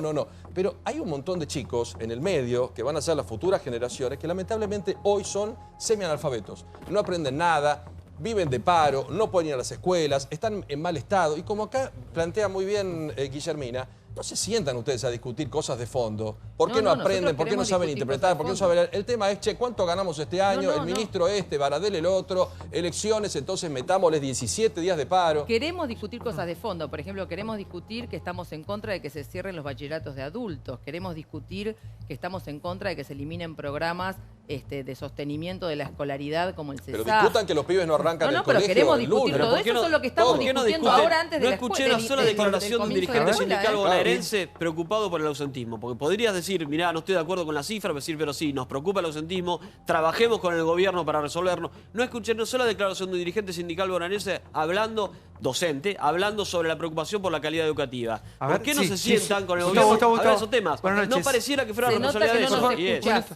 Pero hay un montón de chicos en el medio que van a ser las futuras generaciones que lamentablemente hoy son semianalfabetos, no aprenden nada, viven de paro, no pueden ir a las escuelas, están en mal estado y como acá plantea muy bien Guillermina, no se sientan ustedes a discutir cosas de fondo. ¿Por qué no aprenden? ¿Por qué no saben interpretar? ¿Por qué no saben? El tema es, che, ¿cuánto ganamos este año? El ministro Baradel el otro, elecciones, entonces metámosles 17 días de paro. Queremos discutir cosas de fondo. Por ejemplo, queremos discutir que estamos en contra de que se cierren los bachilleratos de adultos. Queremos discutir que estamos en contra de que se eliminen programas de sostenimiento de la escolaridad como el CESAF. Pero discutan que los pibes no arrancan el colegio. No, pero queremos discutir todo eso. Eso es lo que estamos discutiendo ahora antes de la escuela. No escuché una sola declaración de un dirigente sindical bonaerense preocupado por el ausentismo. Porque podrías decir, mirá, no estoy de acuerdo con la cifra, pero sí, nos preocupa el ausentismo, trabajemos con el gobierno para resolverlo. No escuché una sola declaración de un dirigente sindical bonaerense docente, hablando sobre la preocupación por la calidad educativa. ¿Por qué no se sientan con el gobierno a hablar de esos temas? No pareciera que fuera responsabilidad de eso.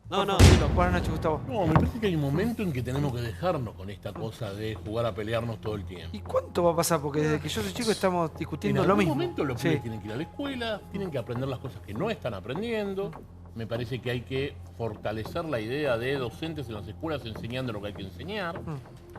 Buenas noches, Gustavo. No, me parece que hay un momento en que tenemos que dejarnos con esta cosa de jugar a pelearnos todo el tiempo. ¿Y cuánto va a pasar? Porque desde que yo soy chico estamos discutiendo lo mismo. En algún momento los pibes tienen que ir a la escuela, tienen que aprender las cosas que no están aprendiendo. Me parece que hay que fortalecer la idea de docentes en las escuelas enseñando lo que hay que enseñar.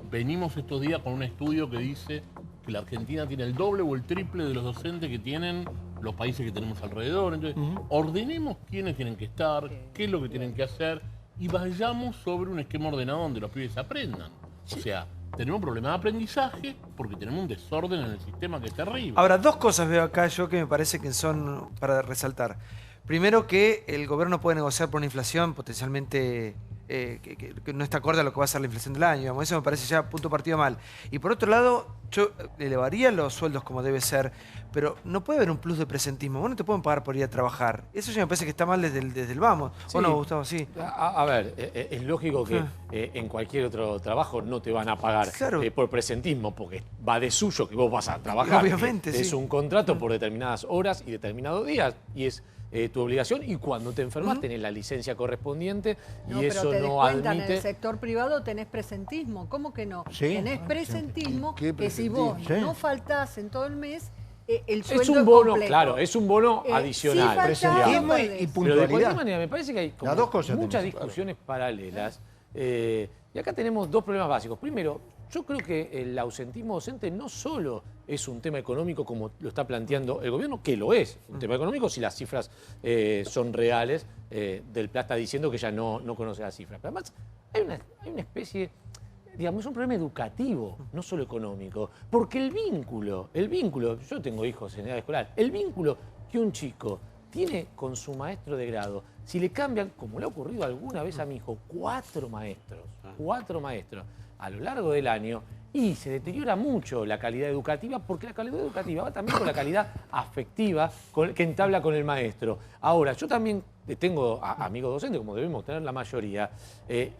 Venimos estos días con un estudio que dice que la Argentina tiene el doble o el triple de los docentes que tienen los países que tenemos alrededor. Entonces, ordenemos quiénes tienen que estar, qué es lo que tienen que hacer y vayamos sobre un esquema ordenado donde los pibes aprendan. O sea, tenemos un problema de aprendizaje porque tenemos un desorden en el sistema que es terrible. Ahora, dos cosas veo acá yo que me parece que son para resaltar. Primero, que el gobierno puede negociar por una inflación potencialmente que no está acorde a lo que va a ser la inflación del año. Digamos. Eso me parece ya punto partido mal. Y por otro lado, yo elevaría los sueldos como debe ser, pero no puede haber un plus de presentismo. Vos no te pueden pagar por ir a trabajar. Eso ya me parece que está mal desde el vamos. Sí. ¿O no, Gustavo? Sí. A ver, es lógico que en cualquier otro trabajo no te van a pagar por presentismo, porque va de suyo que vos vas a trabajar. Obviamente, es un contrato por determinadas horas y determinados días, y es tu obligación, y cuando te enfermas tenés la licencia correspondiente y eso no admite... En el sector privado tenés presentismo, ¿cómo que no? Sí. Tenés presentismo que si vos no faltás en todo el mes, el sueldo es un bono, completo. Claro, es un bono adicional. Presentismo y puntualidad. Pero de cualquier manera, me parece que hay como muchas discusiones paralelas. Y acá tenemos dos problemas básicos. Primero, yo creo que el ausentismo docente no solo es un tema económico como lo está planteando el gobierno, que lo es, un tema económico si las cifras son reales. Del PLA está diciendo que ya no conoce las cifras. Pero además hay una especie, digamos, es un problema educativo, no solo económico. Porque el vínculo, yo tengo hijos en edad escolar, el vínculo que un chico tiene con su maestro de grado, si le cambian, como le ha ocurrido alguna vez a mi hijo, 4 maestros a lo largo del año, y se deteriora mucho la calidad educativa, porque la calidad educativa va también con la calidad afectiva que entabla con el maestro. Ahora, yo también tengo amigos docentes, como debemos tener la mayoría,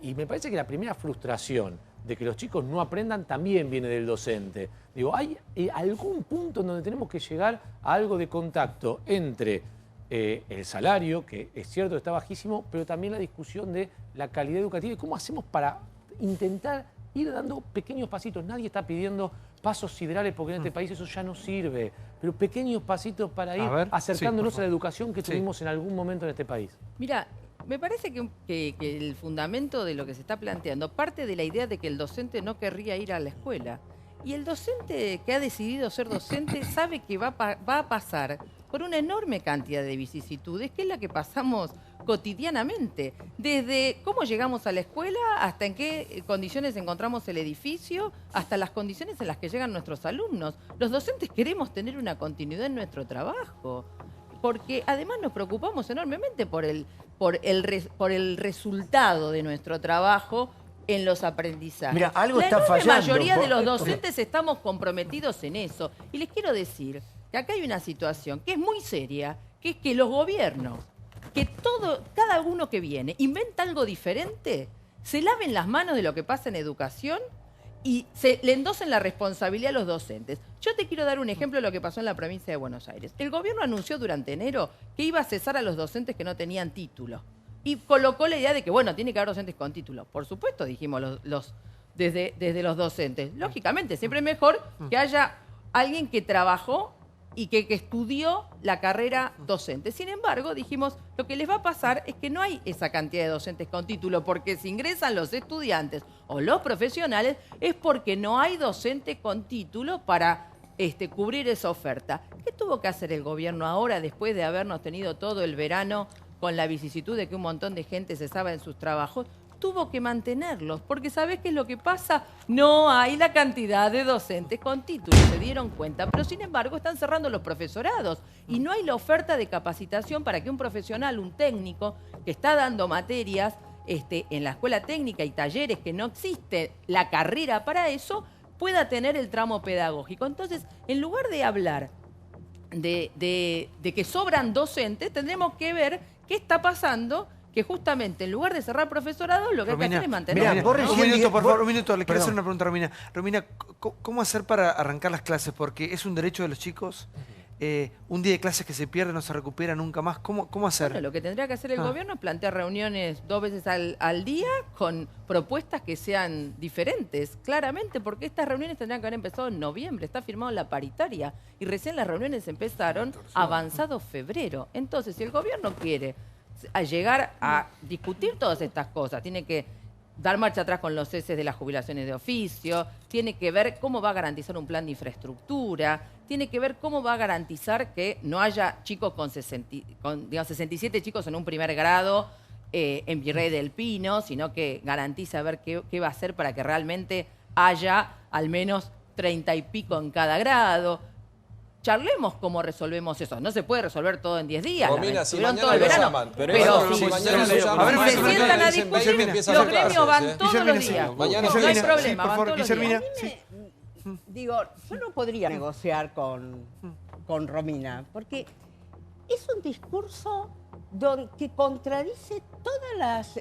y me parece que la primera frustración de que los chicos no aprendan también viene del docente. Digo, hay algún punto en donde tenemos que llegar a algo de contacto entre el salario, que es cierto está bajísimo, pero también la discusión de la calidad educativa y cómo hacemos para intentar ir dando pequeños pasitos. Nadie está pidiendo pasos siderales porque en este país eso ya no sirve, pero pequeños pasitos para ir acercándonos a la educación que tuvimos en algún momento en este país. Mira, me parece que el fundamento de lo que se está planteando parte de la idea de que el docente no querría ir a la escuela. Y el docente que ha decidido ser docente sabe que va a pasar por una enorme cantidad de vicisitudes, que es la que pasamos cotidianamente. Desde cómo llegamos a la escuela, hasta en qué condiciones encontramos el edificio, hasta las condiciones en las que llegan nuestros alumnos. Los docentes queremos tener una continuidad en nuestro trabajo, porque además nos preocupamos enormemente por el resultado de nuestro trabajo en los aprendizajes. Mira, algo está fallando. La mayoría de los docentes estamos comprometidos en eso. Y les quiero decir que acá hay una situación que es muy seria, que es que los gobiernos, que cada uno que viene inventa algo diferente, se laven las manos de lo que pasa en educación y le endosen la responsabilidad a los docentes. Yo te quiero dar un ejemplo de lo que pasó en la provincia de Buenos Aires. El gobierno anunció durante enero que iba a cesar a los docentes que no tenían título. Y colocó la idea de que, bueno, tiene que haber docentes con título. Por supuesto, dijimos desde los docentes. Lógicamente, siempre es mejor que haya alguien que trabajó y que estudió la carrera docente. Sin embargo, dijimos, lo que les va a pasar es que no hay esa cantidad de docentes con título, porque si ingresan los estudiantes o los profesionales, es porque no hay docente con título para cubrir esa oferta. ¿Qué tuvo que hacer el gobierno ahora, después de habernos tenido todo el verano con la vicisitud de que un montón de gente cesaba en sus trabajos? Tuvo que mantenerlos, porque ¿sabés qué es lo que pasa? No hay la cantidad de docentes con títulos, se dieron cuenta, pero sin embargo están cerrando los profesorados y no hay la oferta de capacitación para que un profesional, un técnico, que está dando materias en la escuela técnica y talleres, que no existe la carrera para eso, pueda tener el tramo pedagógico. Entonces, en lugar de hablar de que sobran docentes, tendremos que ver qué está pasando, que justamente en lugar de cerrar profesorado, lo que hay que hacer es mantener. Un minuto, por favor, un minuto. Le quiero hacer una pregunta a Romina. Romina, ¿cómo hacer para arrancar las clases? Porque es un derecho de los chicos. Un día de clases que se pierde, no se recupera nunca más. ¿Cómo hacer? Bueno, lo que tendría que hacer el gobierno es plantear reuniones 2 veces al día con propuestas que sean diferentes, claramente, porque estas reuniones tendrían que haber empezado en noviembre. Está firmado la paritaria y recién las reuniones empezaron avanzado febrero. Entonces, si el gobierno quiere llegar a discutir todas estas cosas, tiene que dar marcha atrás con los ceses de las jubilaciones de oficio, tiene que ver cómo va a garantizar un plan de infraestructura, tiene que ver cómo va a garantizar que no haya chicos con 67 chicos en un primer grado en Virrey del Pino, sino que garantiza ver qué va a hacer para que realmente haya al menos 30 y pico en cada grado. Charlemos cómo resolvemos eso. No se puede resolver todo en 10 días. Romina, si mañana todo el verano. llaman. Pero si mañana lo llaman. A ver, se sientan a discutir, los gremios van todos los días. No hay problema, van todos los días. Digo, yo no podría negociar con Romina, porque es un discurso que contradice todas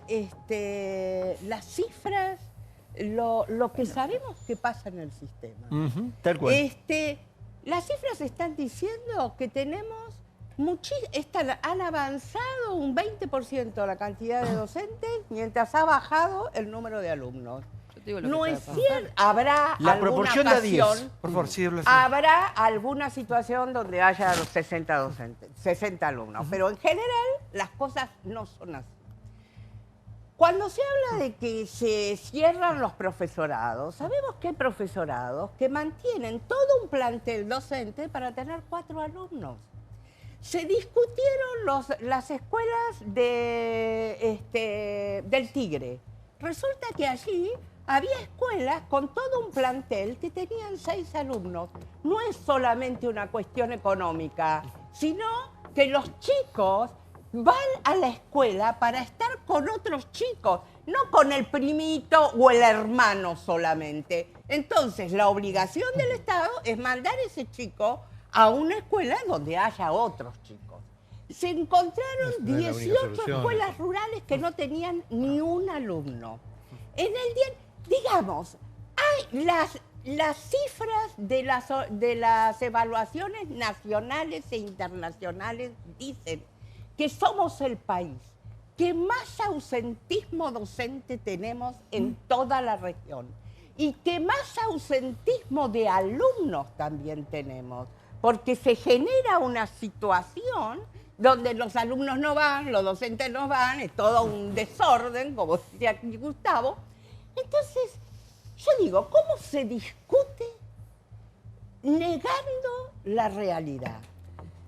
las cifras, lo que sabemos que pasa en el sistema. Tal cual. Las cifras están diciendo que tenemos han avanzado un 20% la cantidad de docentes mientras ha bajado el número de alumnos. No es cierto. Habrá la alguna proporción ocasión, de 10. Por favor, sí, habrá alguna situación donde haya 60 docentes, 60 alumnos, pero en general las cosas no son así. Cuando se habla de que se cierran los profesorados, sabemos que hay profesorados que mantienen todo un plantel docente para tener 4 alumnos. Se discutieron las escuelas del Tigre. Resulta que allí había escuelas con todo un plantel que tenían 6 alumnos. No es solamente una cuestión económica, sino que los chicos van a la escuela para estar con otros chicos, no con el primito o el hermano solamente. Entonces, la obligación del Estado es mandar a ese chico a una escuela donde haya otros chicos. Se encontraron 18 escuelas rurales que no tenían ni un alumno. En el día, digamos, hay las cifras de las evaluaciones nacionales e internacionales dicen que somos el país que más ausentismo docente tenemos en toda la región y que más ausentismo de alumnos también tenemos, porque se genera una situación donde los alumnos no van, los docentes no van, es todo un desorden, como decía aquí Gustavo. Entonces, yo digo, ¿cómo se discute negando la realidad?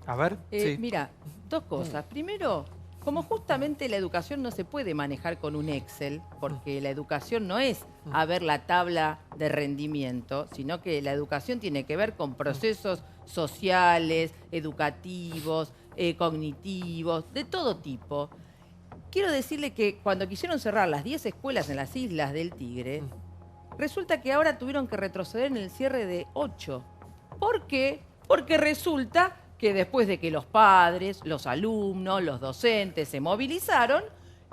A ver, sí. Mira, 2 cosas. Primero, como justamente la educación no se puede manejar con un Excel, porque la educación no es a ver la tabla de rendimiento, sino que la educación tiene que ver con procesos sociales, educativos, cognitivos, de todo tipo. Quiero decirle que cuando quisieron cerrar las 10 escuelas en las Islas del Tigre, resulta que ahora tuvieron que retroceder en el cierre de 8. ¿Por qué? Porque resulta que después de que los padres, los alumnos, los docentes se movilizaron,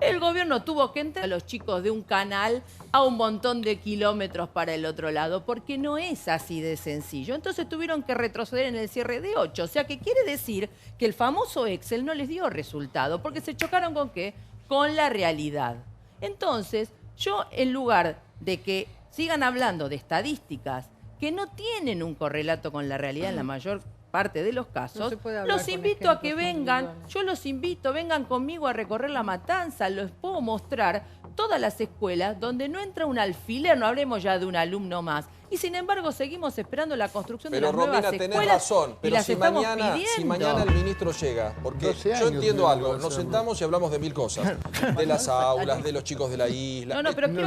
el gobierno tuvo que entrar a los chicos de un canal a un montón de kilómetros para el otro lado, porque no es así de sencillo. Entonces tuvieron que retroceder en el cierre de 8. O sea que quiere decir que el famoso Excel no les dio resultado, porque se chocaron ¿con qué? Con la realidad. Entonces, yo en lugar de que sigan hablando de estadísticas que no tienen un correlato con la realidad en la mayor parte de los casos, los invito a que vengan, yo los invito, vengan conmigo a recorrer La Matanza, les puedo mostrar todas las escuelas donde no entra un alfiler, no hablemos ya de un alumno más. Y sin embargo seguimos esperando la construcción de las nuevas escuelas. Pero Romina, tenés razón, pero si mañana el ministro llega, porque yo entiendo algo, nos sentamos y hablamos de 1000 cosas, de las aulas, de los chicos de la isla,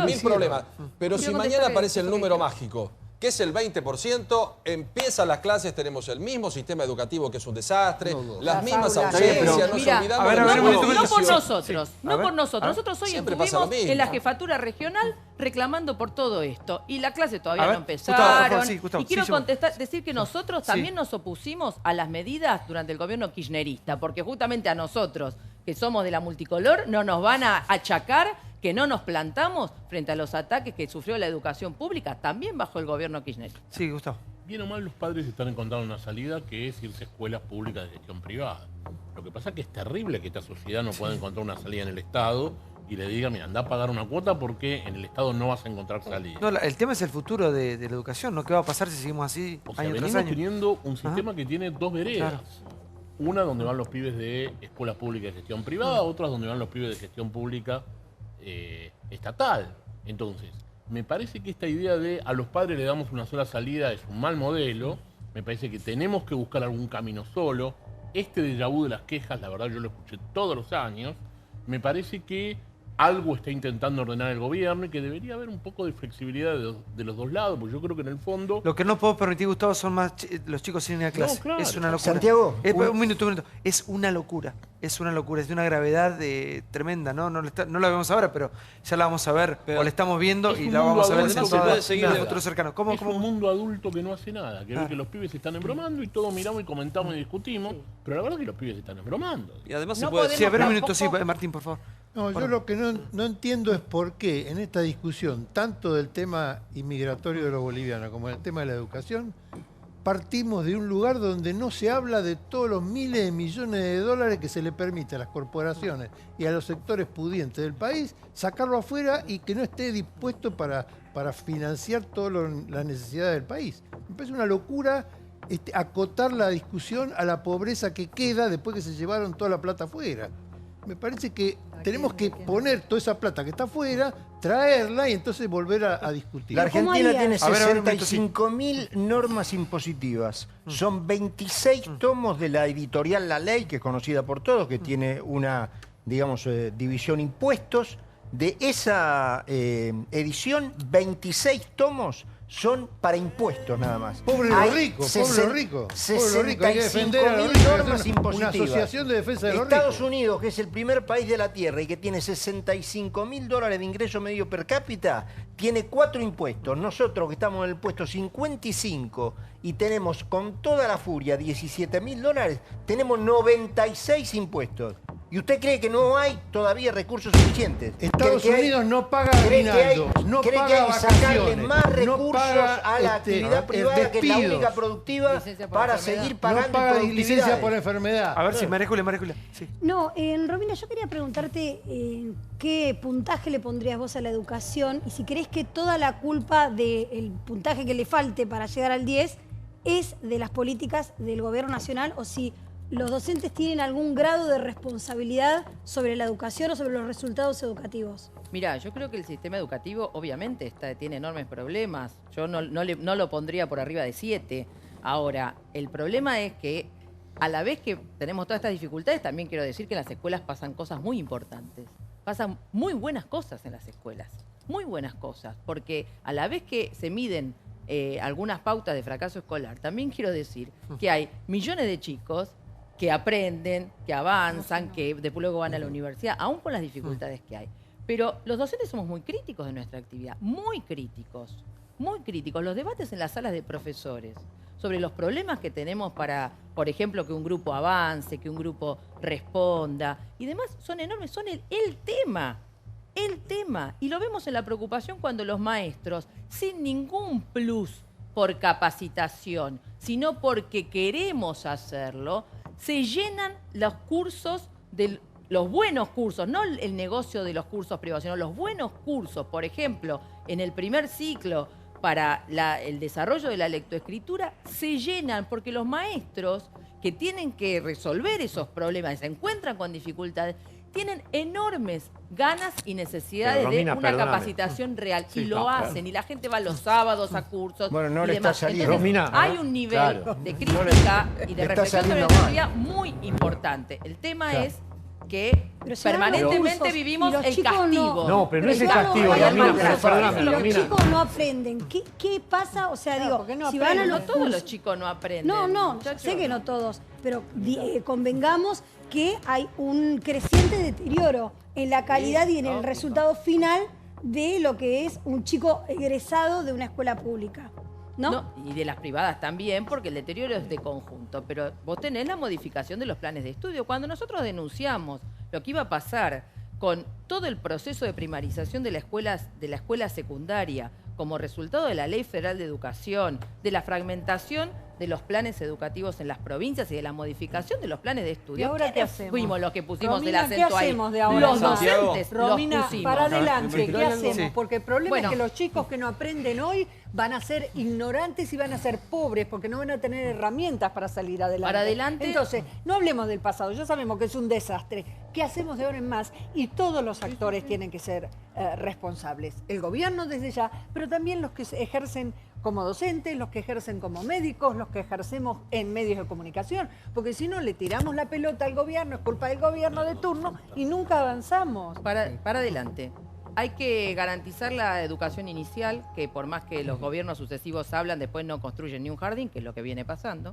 mil problemas. Pero si mañana aparece el número mágico, que es el 20%, empiezan las clases, tenemos el mismo sistema educativo que es un desastre, las mismas ausencias, nos olvidamos no por nosotros, no por nosotros. Nosotros hoy estuvimos en la jefatura regional reclamando por todo esto. Y las clases todavía no empezaron. Y quiero decir que nosotros también nos opusimos a las medidas durante el gobierno kirchnerista, porque justamente a nosotros, que somos de la multicolor, no nos van a achacar que no nos plantamos frente a los ataques que sufrió la educación pública, también bajo el gobierno kirchnerista. Sí, Gustavo. Bien o mal, los padres están encontrando una salida que es irse a escuelas públicas de gestión privada. Lo que pasa es que es terrible que esta sociedad no pueda encontrar una salida en el Estado y le diga, mira, anda a pagar una cuota porque en el Estado no vas a encontrar salida. No, el tema es el futuro de la educación, ¿no? ¿Qué va a pasar si seguimos así año tras año? Teniendo un sistema que tiene dos veredas. Claro. Una donde van los pibes de escuelas públicas de gestión privada, otra donde van los pibes de gestión pública estatal. Entonces, me parece que esta idea de a los padres le damos una sola salida es un mal modelo. Me parece que tenemos que buscar algún camino solo. Este déjà vu de las quejas, la verdad yo lo escuché todos los años. Me parece que algo está intentando ordenar el gobierno y que debería haber un poco de flexibilidad de los dos lados, porque yo creo que en el fondo... Lo que no puedo permitir, Gustavo, son más los chicos sin ir a clase. No, claro. Es una locura. Santiago. Un minuto. Es una locura. Es una locura. Es de una gravedad tremenda, ¿no? No la vemos ahora, pero ya la vamos a ver. O la estamos viendo y la vamos a ver en el futuro cercano. Es un mundo adulto que no hace nada, que ve que los pibes se están embromando y todos miramos y comentamos y discutimos, pero la verdad es que los pibes se están embromando. Y además se puede... Sí, a ver un minuto, sí, Martín, por favor. No, yo lo que no entiendo es por qué en esta discusión, tanto del tema inmigratorio de los bolivianos como del tema de la educación, partimos de un lugar donde no se habla de todos los miles de millones de dólares que se le permite a las corporaciones y a los sectores pudientes del país sacarlo afuera y que no esté dispuesto para financiar todas las necesidades del país. Me parece una locura acotar la discusión a la pobreza que queda después que se llevaron toda la plata afuera. Me parece que tenemos que poner toda esa plata que está afuera, traerla y entonces volver a discutir. La Argentina tiene 65.000 normas impositivas. Son 26 tomos de la editorial La Ley, que es conocida por todos, que tiene una, digamos, división impuestos. De esa edición, 26 tomos son para impuestos nada más. Pobre los ricos, pobre los ricos. 65.000 normas impositivas. Una asociación de defensa de los Estados ricos. Unidos, que es el primer país de la Tierra y que tiene $65.000 de ingreso medio per cápita, tiene 4 impuestos. Nosotros, que estamos en el puesto 55 y tenemos con toda la furia $17.000, tenemos 96 impuestos. ¿Y usted cree que no hay todavía recursos suficientes? Estados Unidos no paga aguinaldo, no paga vacaciones, más recursos no paga a la actividad privada, que es la única productiva, para seguir pagando no paga licencia por enfermedad. A ver si María Julia. Sí. No, Romina, yo quería preguntarte qué puntaje le pondrías vos a la educación y si crees que toda la culpa del puntaje que le falte para llegar al 10 es de las políticas del gobierno nacional o si los docentes tienen algún grado de responsabilidad sobre la educación o sobre los resultados educativos. Mirá, yo creo que el sistema educativo obviamente tiene enormes problemas. Yo no lo pondría por arriba de 7. Ahora, el problema es que a la vez que tenemos todas estas dificultades, también quiero decir que en las escuelas pasan cosas muy importantes. Pasan muy buenas cosas en las escuelas. Muy buenas cosas. Porque a la vez que se miden algunas pautas de fracaso escolar, también quiero decir que hay millones de chicos que aprenden, que avanzan, que después luego van a la universidad, aún con las dificultades que hay. Pero los docentes somos muy críticos de nuestra actividad, muy críticos, muy críticos. Los debates en las salas de profesores sobre los problemas que tenemos para, por ejemplo, que un grupo avance, que un grupo responda y demás, son enormes, son el tema. Y lo vemos en la preocupación cuando los maestros, sin ningún plus por capacitación, sino porque queremos hacerlo, se llenan los cursos, los buenos cursos, no el negocio de los cursos privados, sino los buenos cursos. Por ejemplo, en el primer ciclo para el desarrollo de la lectoescritura, se llenan porque los maestros que tienen que resolver esos problemas, se encuentran con dificultades, tienen enormes ganas y necesidades Romina, de una perdóname. capacitación real. Sí, y lo hacen. Y la gente va los sábados a cursos. Bueno, no y le está demás. saliendo. Entonces, Romina, hay un nivel claro. de crítica y de le está reflexión sobre saliendo la mal. teoría muy importante. El tema Claro. es que Pero se dan los permanentemente cursos vivimos y los el chicos castigo. No, pero no es el Pero castigo, hay Romina, algo pero más. perdóname, Los Romina. chicos no aprenden. ¿Qué pasa? O sea, Claro, digo, porque no si van a aprenden. los No todos cursos... los chicos no aprenden. No, muchachos. sé que no todos, pero convengamos que hay un creciente deterioro en la calidad y en el lógico. resultado final de lo que es un chico egresado de una escuela pública. ¿No? Y de las privadas también, porque el deterioro es de conjunto. Pero vos tenés la modificación de los planes de estudio. Cuando nosotros denunciamos lo que iba a pasar con todo el proceso de primarización de la escuela secundaria como resultado de la Ley Federal de Educación, de la fragmentación de los planes educativos en las provincias y de la modificación de los planes de estudio. ¿Y ahora qué ¿Quiénes hacemos? fuimos los que pusimos Romina, el acento ¿qué ahí? hacemos de ahora? Los Santiago. docentes Romina, los pusimos. para adelante, ¿qué algo? hacemos? Sí. Porque el problema Bueno. es que los chicos que no aprenden hoy van a ser ignorantes y van a ser pobres porque no van a tener herramientas para salir adelante. Para adelante. Entonces, no hablemos del pasado, ya sabemos que es un desastre. ¿Qué hacemos de ahora en más? Y todos los actores tienen que ser responsables. El gobierno desde ya, pero también los que ejercen como docentes, los que ejercen como médicos, los que ejercemos en medios de comunicación, porque si no le tiramos la pelota al gobierno, es culpa del gobierno de turno y nunca avanzamos. Para adelante. Hay que garantizar la educación inicial, que por más que los gobiernos sucesivos hablan, después no construyen ni un jardín, que es lo que viene pasando.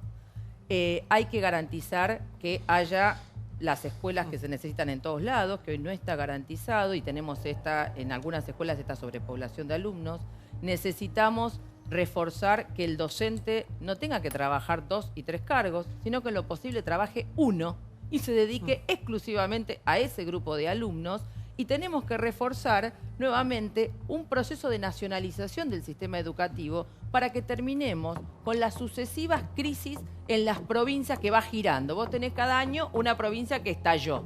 Hay que garantizar que haya las escuelas que se necesitan en todos lados, que hoy no está garantizado y tenemos en algunas escuelas esta sobrepoblación de alumnos. Necesitamos reforzar que el docente no tenga que trabajar 2 y 3 cargos, sino que en lo posible trabaje 1 y se dedique exclusivamente a ese grupo de alumnos. Y tenemos que reforzar nuevamente un proceso de nacionalización del sistema educativo para que terminemos con las sucesivas crisis en las provincias que va girando. Vos tenés cada año una provincia que estalló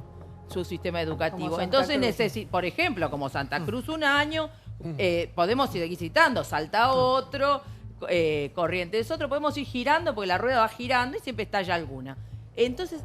su sistema educativo. Entonces, por ejemplo, como Santa Cruz un año, podemos seguir citando, Salta otro, Corrientes otro, podemos ir girando porque la rueda va girando y siempre estalla alguna. Entonces,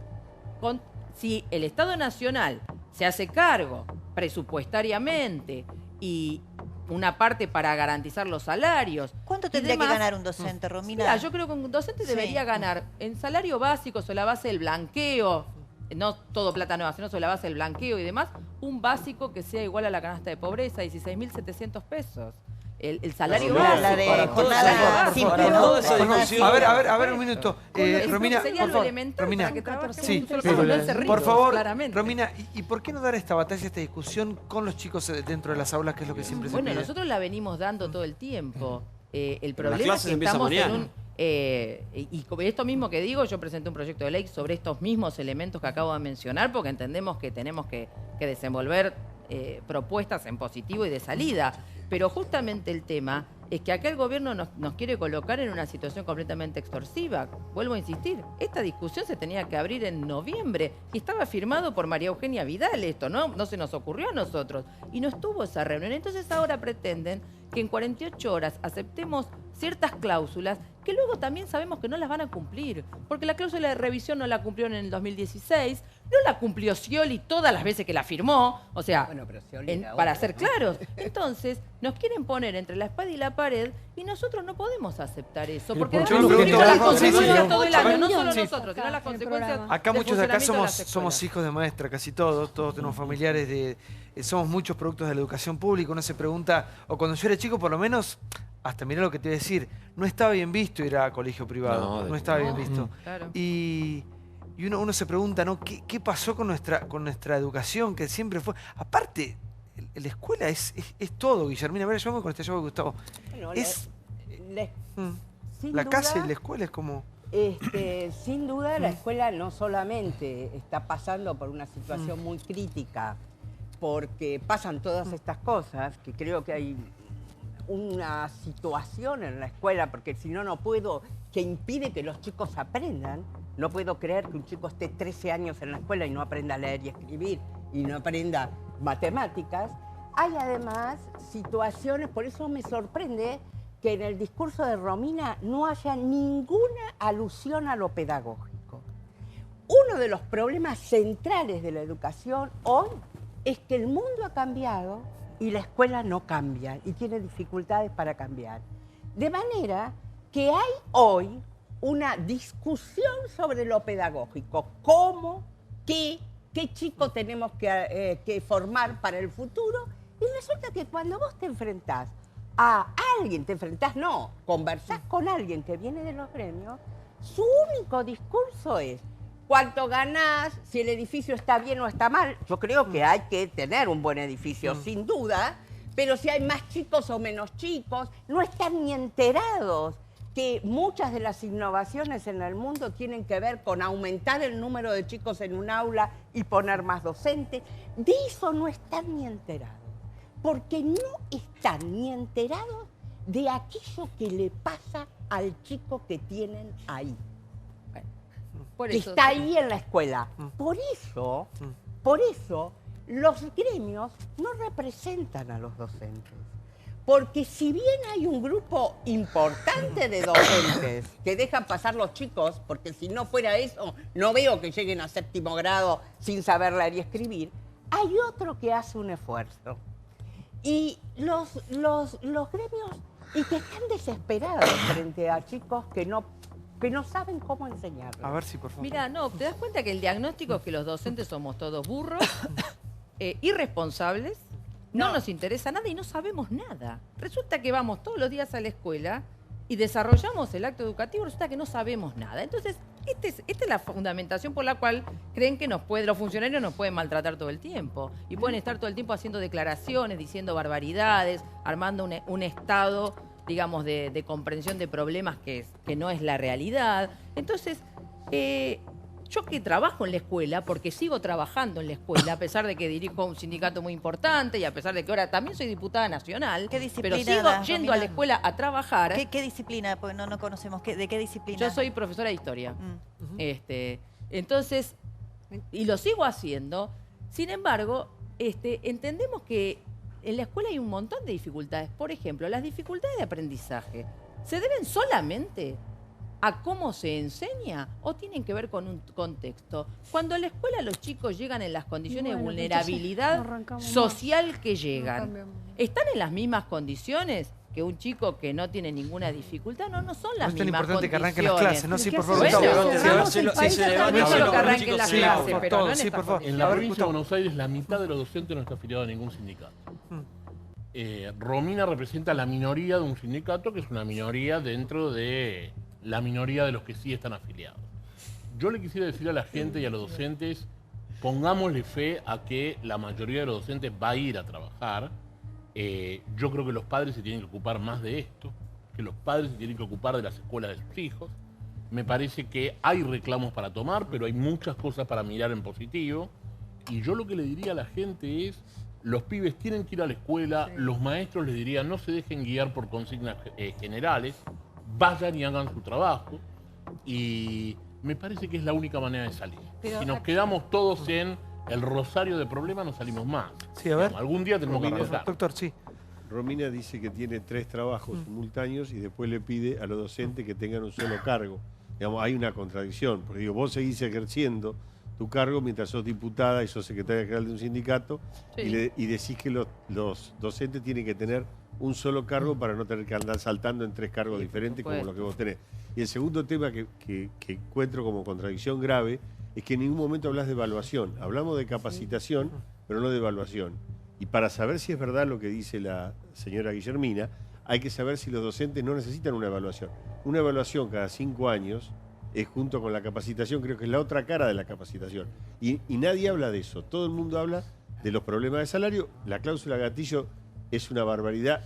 si el Estado Nacional se hace cargo presupuestariamente y una parte para garantizar los salarios. ¿Cuánto tendría que ganar un docente, Romina? Mira, yo creo que un docente debería ganar en salario básico, sobre la base del blanqueo, no todo plata nueva, sino sobre la base del blanqueo y demás, un básico que sea igual a la canasta de pobreza, 16.700 pesos. El salario básico. La de jornada simple, ¿no? A ver, un minuto. Romina, sería por lo favor. elemental Romina, para que trabaje sí, un solo profesional rico, por favor, claramente. Romina, ¿y por qué no dar esta batalla, esta discusión con los chicos dentro de las aulas, que es lo que siempre se pide? Bueno, nosotros la venimos dando todo el tiempo. El Pero las problema es clases que empiezan estamos en mañana. y con esto mismo que digo, yo presenté un proyecto de ley sobre estos mismos elementos que acabo de mencionar, porque entendemos que tenemos que desenvolver propuestas en positivo y de salida. Pero justamente el tema es que acá el gobierno nos quiere colocar en una situación completamente extorsiva. Vuelvo a insistir, esta discusión se tenía que abrir en noviembre y estaba firmado por María Eugenia Vidal esto, no se nos ocurrió a nosotros y no estuvo esa reunión. Entonces ahora pretenden que en 48 horas aceptemos ciertas cláusulas que luego también sabemos que no las van a cumplir, porque la cláusula de revisión no la cumplió en el 2016, no la cumplió Scioli todas las veces que la firmó, o sea, para ser claros. Entonces, nos quieren poner entre la espada y la pared y nosotros no podemos aceptar eso, porque yo después me pregunto las las consecuencias cosas, todo el año, no solo Sí. nosotros, sino las consecuencias Acá del muchos de acá funcionamiento de las somos hijos de maestra, casi todos tenemos familiares somos muchos productos de la educación pública. Uno se pregunta, o cuando yo era chico por lo menos, hasta mirá lo que te voy a decir, no estaba bien visto ir a colegio privado, no estaba bien visto. Claro. Y uno se pregunta, ¿no? ¿Qué pasó con nuestra educación? Que siempre fue... Aparte, la escuela es todo, Guillermina. A ver, yo vengo con este llave, Gustavo. Bueno, la casa y la escuela es como... Sin duda la escuela no solamente está pasando por una situación muy crítica, porque pasan todas estas cosas, que creo que hay una situación en la escuela, porque si no, que impide que los chicos aprendan. No puedo creer que un chico esté 13 años en la escuela y no aprenda a leer y escribir y no aprenda matemáticas. Hay además situaciones, por eso me sorprende que en el discurso de Romina no haya ninguna alusión a lo pedagógico. uno de los problemas centrales de la educación hoy es que el mundo ha cambiado y la escuela no cambia y tiene dificultades para cambiar. De manera que hay hoy una discusión sobre lo pedagógico, cómo, qué chico tenemos que formar para el futuro, y resulta que cuando vos te enfrentás a alguien, conversás con alguien que viene de los gremios, su único discurso es cuánto ganás, si el edificio está bien o está mal. Yo creo que hay que tener un buen edificio, sin duda, pero si hay más chicos o menos chicos, no están ni enterados que muchas de las innovaciones en el mundo tienen que ver con aumentar el número de chicos en un aula y poner más docentes. De eso no están ni enterados, porque no están ni enterados de aquello que le pasa al chico que tienen ahí. Que está ahí en la escuela. Por eso, los gremios no representan a los docentes. Porque si bien hay un grupo importante de docentes que dejan pasar los chicos, porque si no fuera eso, no veo que lleguen a 7º grado sin saber leer y escribir, hay otro que hace un esfuerzo. Y los gremios, y que están desesperados frente a chicos que no saben cómo enseñarlos. A ver si, por favor. Mira, no, te das cuenta que el diagnóstico es que los docentes somos todos burros, irresponsables, no nos interesa nada y no sabemos nada. Resulta que vamos todos los días a la escuela y desarrollamos el acto educativo, resulta que no sabemos nada. Entonces, esta es la fundamentación por la cual creen que los funcionarios nos pueden maltratar todo el tiempo. Y pueden estar todo el tiempo haciendo declaraciones, diciendo barbaridades, armando un estado, digamos, de comprensión de problemas que no es la realidad. Entonces, yo que trabajo en la escuela, porque sigo trabajando en la escuela, a pesar de que dirijo un sindicato muy importante y a pesar de que ahora también soy diputada nacional, pero sigo yendo a la escuela a trabajar. ¿Qué disciplina? Porque no conocemos. ¿De qué disciplina? Yo soy profesora de historia. Entonces, y lo sigo haciendo. Sin embargo, entendemos que en la escuela hay un montón de dificultades. Por ejemplo, las dificultades de aprendizaje se deben solamente a cómo se enseña o tienen que ver con un contexto. Cuando a la escuela los chicos llegan en las condiciones de vulnerabilidad social que llegan, ¿están en las mismas condiciones que un chico que no tiene ninguna dificultad? No son las mismas condiciones. Es tan importante que arranquen las clases, ¿no? Sí, por favor. En la provincia de Buenos Aires, la mitad de los docentes no está afiliado a ningún sindicato. Romina representa la minoría de un sindicato que es una minoría dentro de la minoría de los que sí están afiliados. Yo le quisiera decir a la gente y a los docentes, pongámosle fe a que la mayoría de los docentes va a ir a trabajar. Yo creo que los padres se tienen que ocupar más de esto, que los padres se tienen que ocupar de las escuelas de sus hijos. Me parece que hay reclamos para tomar, pero hay muchas cosas para mirar en positivo. Y yo lo que le diría a la gente es, los pibes tienen que ir a la escuela, los maestros les dirían, no se dejen guiar por consignas generales, vayan y hagan su trabajo, y me parece que es la única manera de salir. Pero si nos quedamos todos en el rosario de problemas, no salimos más. Sí, a ver. Algún día tenemos que intentar. Doctor, sí. Romina dice que tiene 3 trabajos simultáneos y después le pide a los docentes que tengan un solo cargo. Digamos, hay una contradicción, porque digo, vos seguís ejerciendo tu cargo mientras sos diputada y sos secretaria general de un sindicato, y decís que los docentes tienen que tener un solo cargo para no tener que andar saltando en 3 cargos diferentes como los que vos tenés. Y el segundo tema que encuentro como contradicción grave es que en ningún momento hablas de evaluación. Hablamos de capacitación, pero no de evaluación. Y para saber si es verdad lo que dice la señora Guillermina, hay que saber si los docentes no necesitan una evaluación. Una evaluación cada 5 años es, junto con la capacitación, creo que es la otra cara de la capacitación. Y nadie habla de eso. Todo el mundo habla de los problemas de salario. La cláusula gatillo es una barbaridad.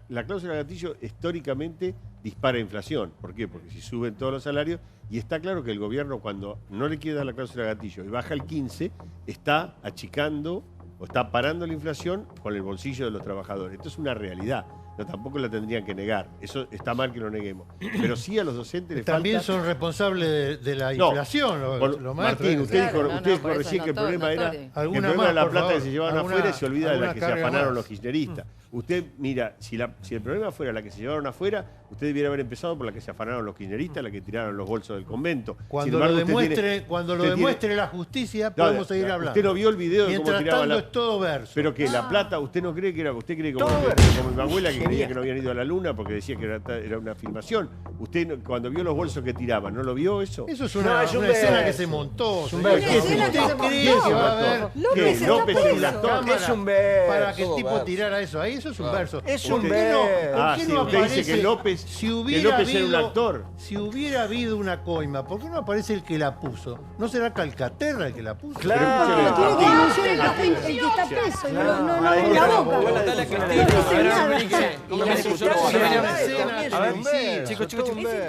La cláusula gatillo históricamente dispara inflación. ¿Por qué? Porque si suben todos los salarios, y está claro que el gobierno, cuando no le quiere dar la cláusula gatillo y baja el 15, está achicando o está parando la inflación con el bolsillo de los trabajadores. Esto es una realidad. No, tampoco la tendrían que negar. Eso está mal que lo neguemos. Pero sí a los docentes les también falta... son responsables de la inflación. Martín, usted dijo recién que el problema era que el problema de la plata que se llevaban afuera y se olvida de la que se afanaron los kirchneristas. Usted, mira, si el problema fuera la que se llevaron afuera, usted debiera haber empezado por la que se afanaron los kirchneristas, la que tiraron los bolsos del convento. Cuando lo demuestre la justicia, podemos seguir hablando. Usted no vio el video de cómo tiraban es todo verso. Pero que la plata, ¿usted no cree que era? ¿Usted cree como mi abuela que creía que no habían ido a la luna porque decía que era una filmación? ¿Usted cuando vio los bolsos que tiraban, no lo vio eso? Eso es una escena que se montó. Es un verso. ¿Usted cree que va a haber López es un actor? Es un verso. Para que el tipo tirara eso ahí, eso es un verso. Es un verso. ¿Por qué no usted aparece dice que López era un actor? Si hubiera habido una coima, ¿por qué no aparece el que la puso? ¿No será Calcaterra el que la puso? Claro, tiene que denunciar el que está preso. No abre la boca. A ver, chicos.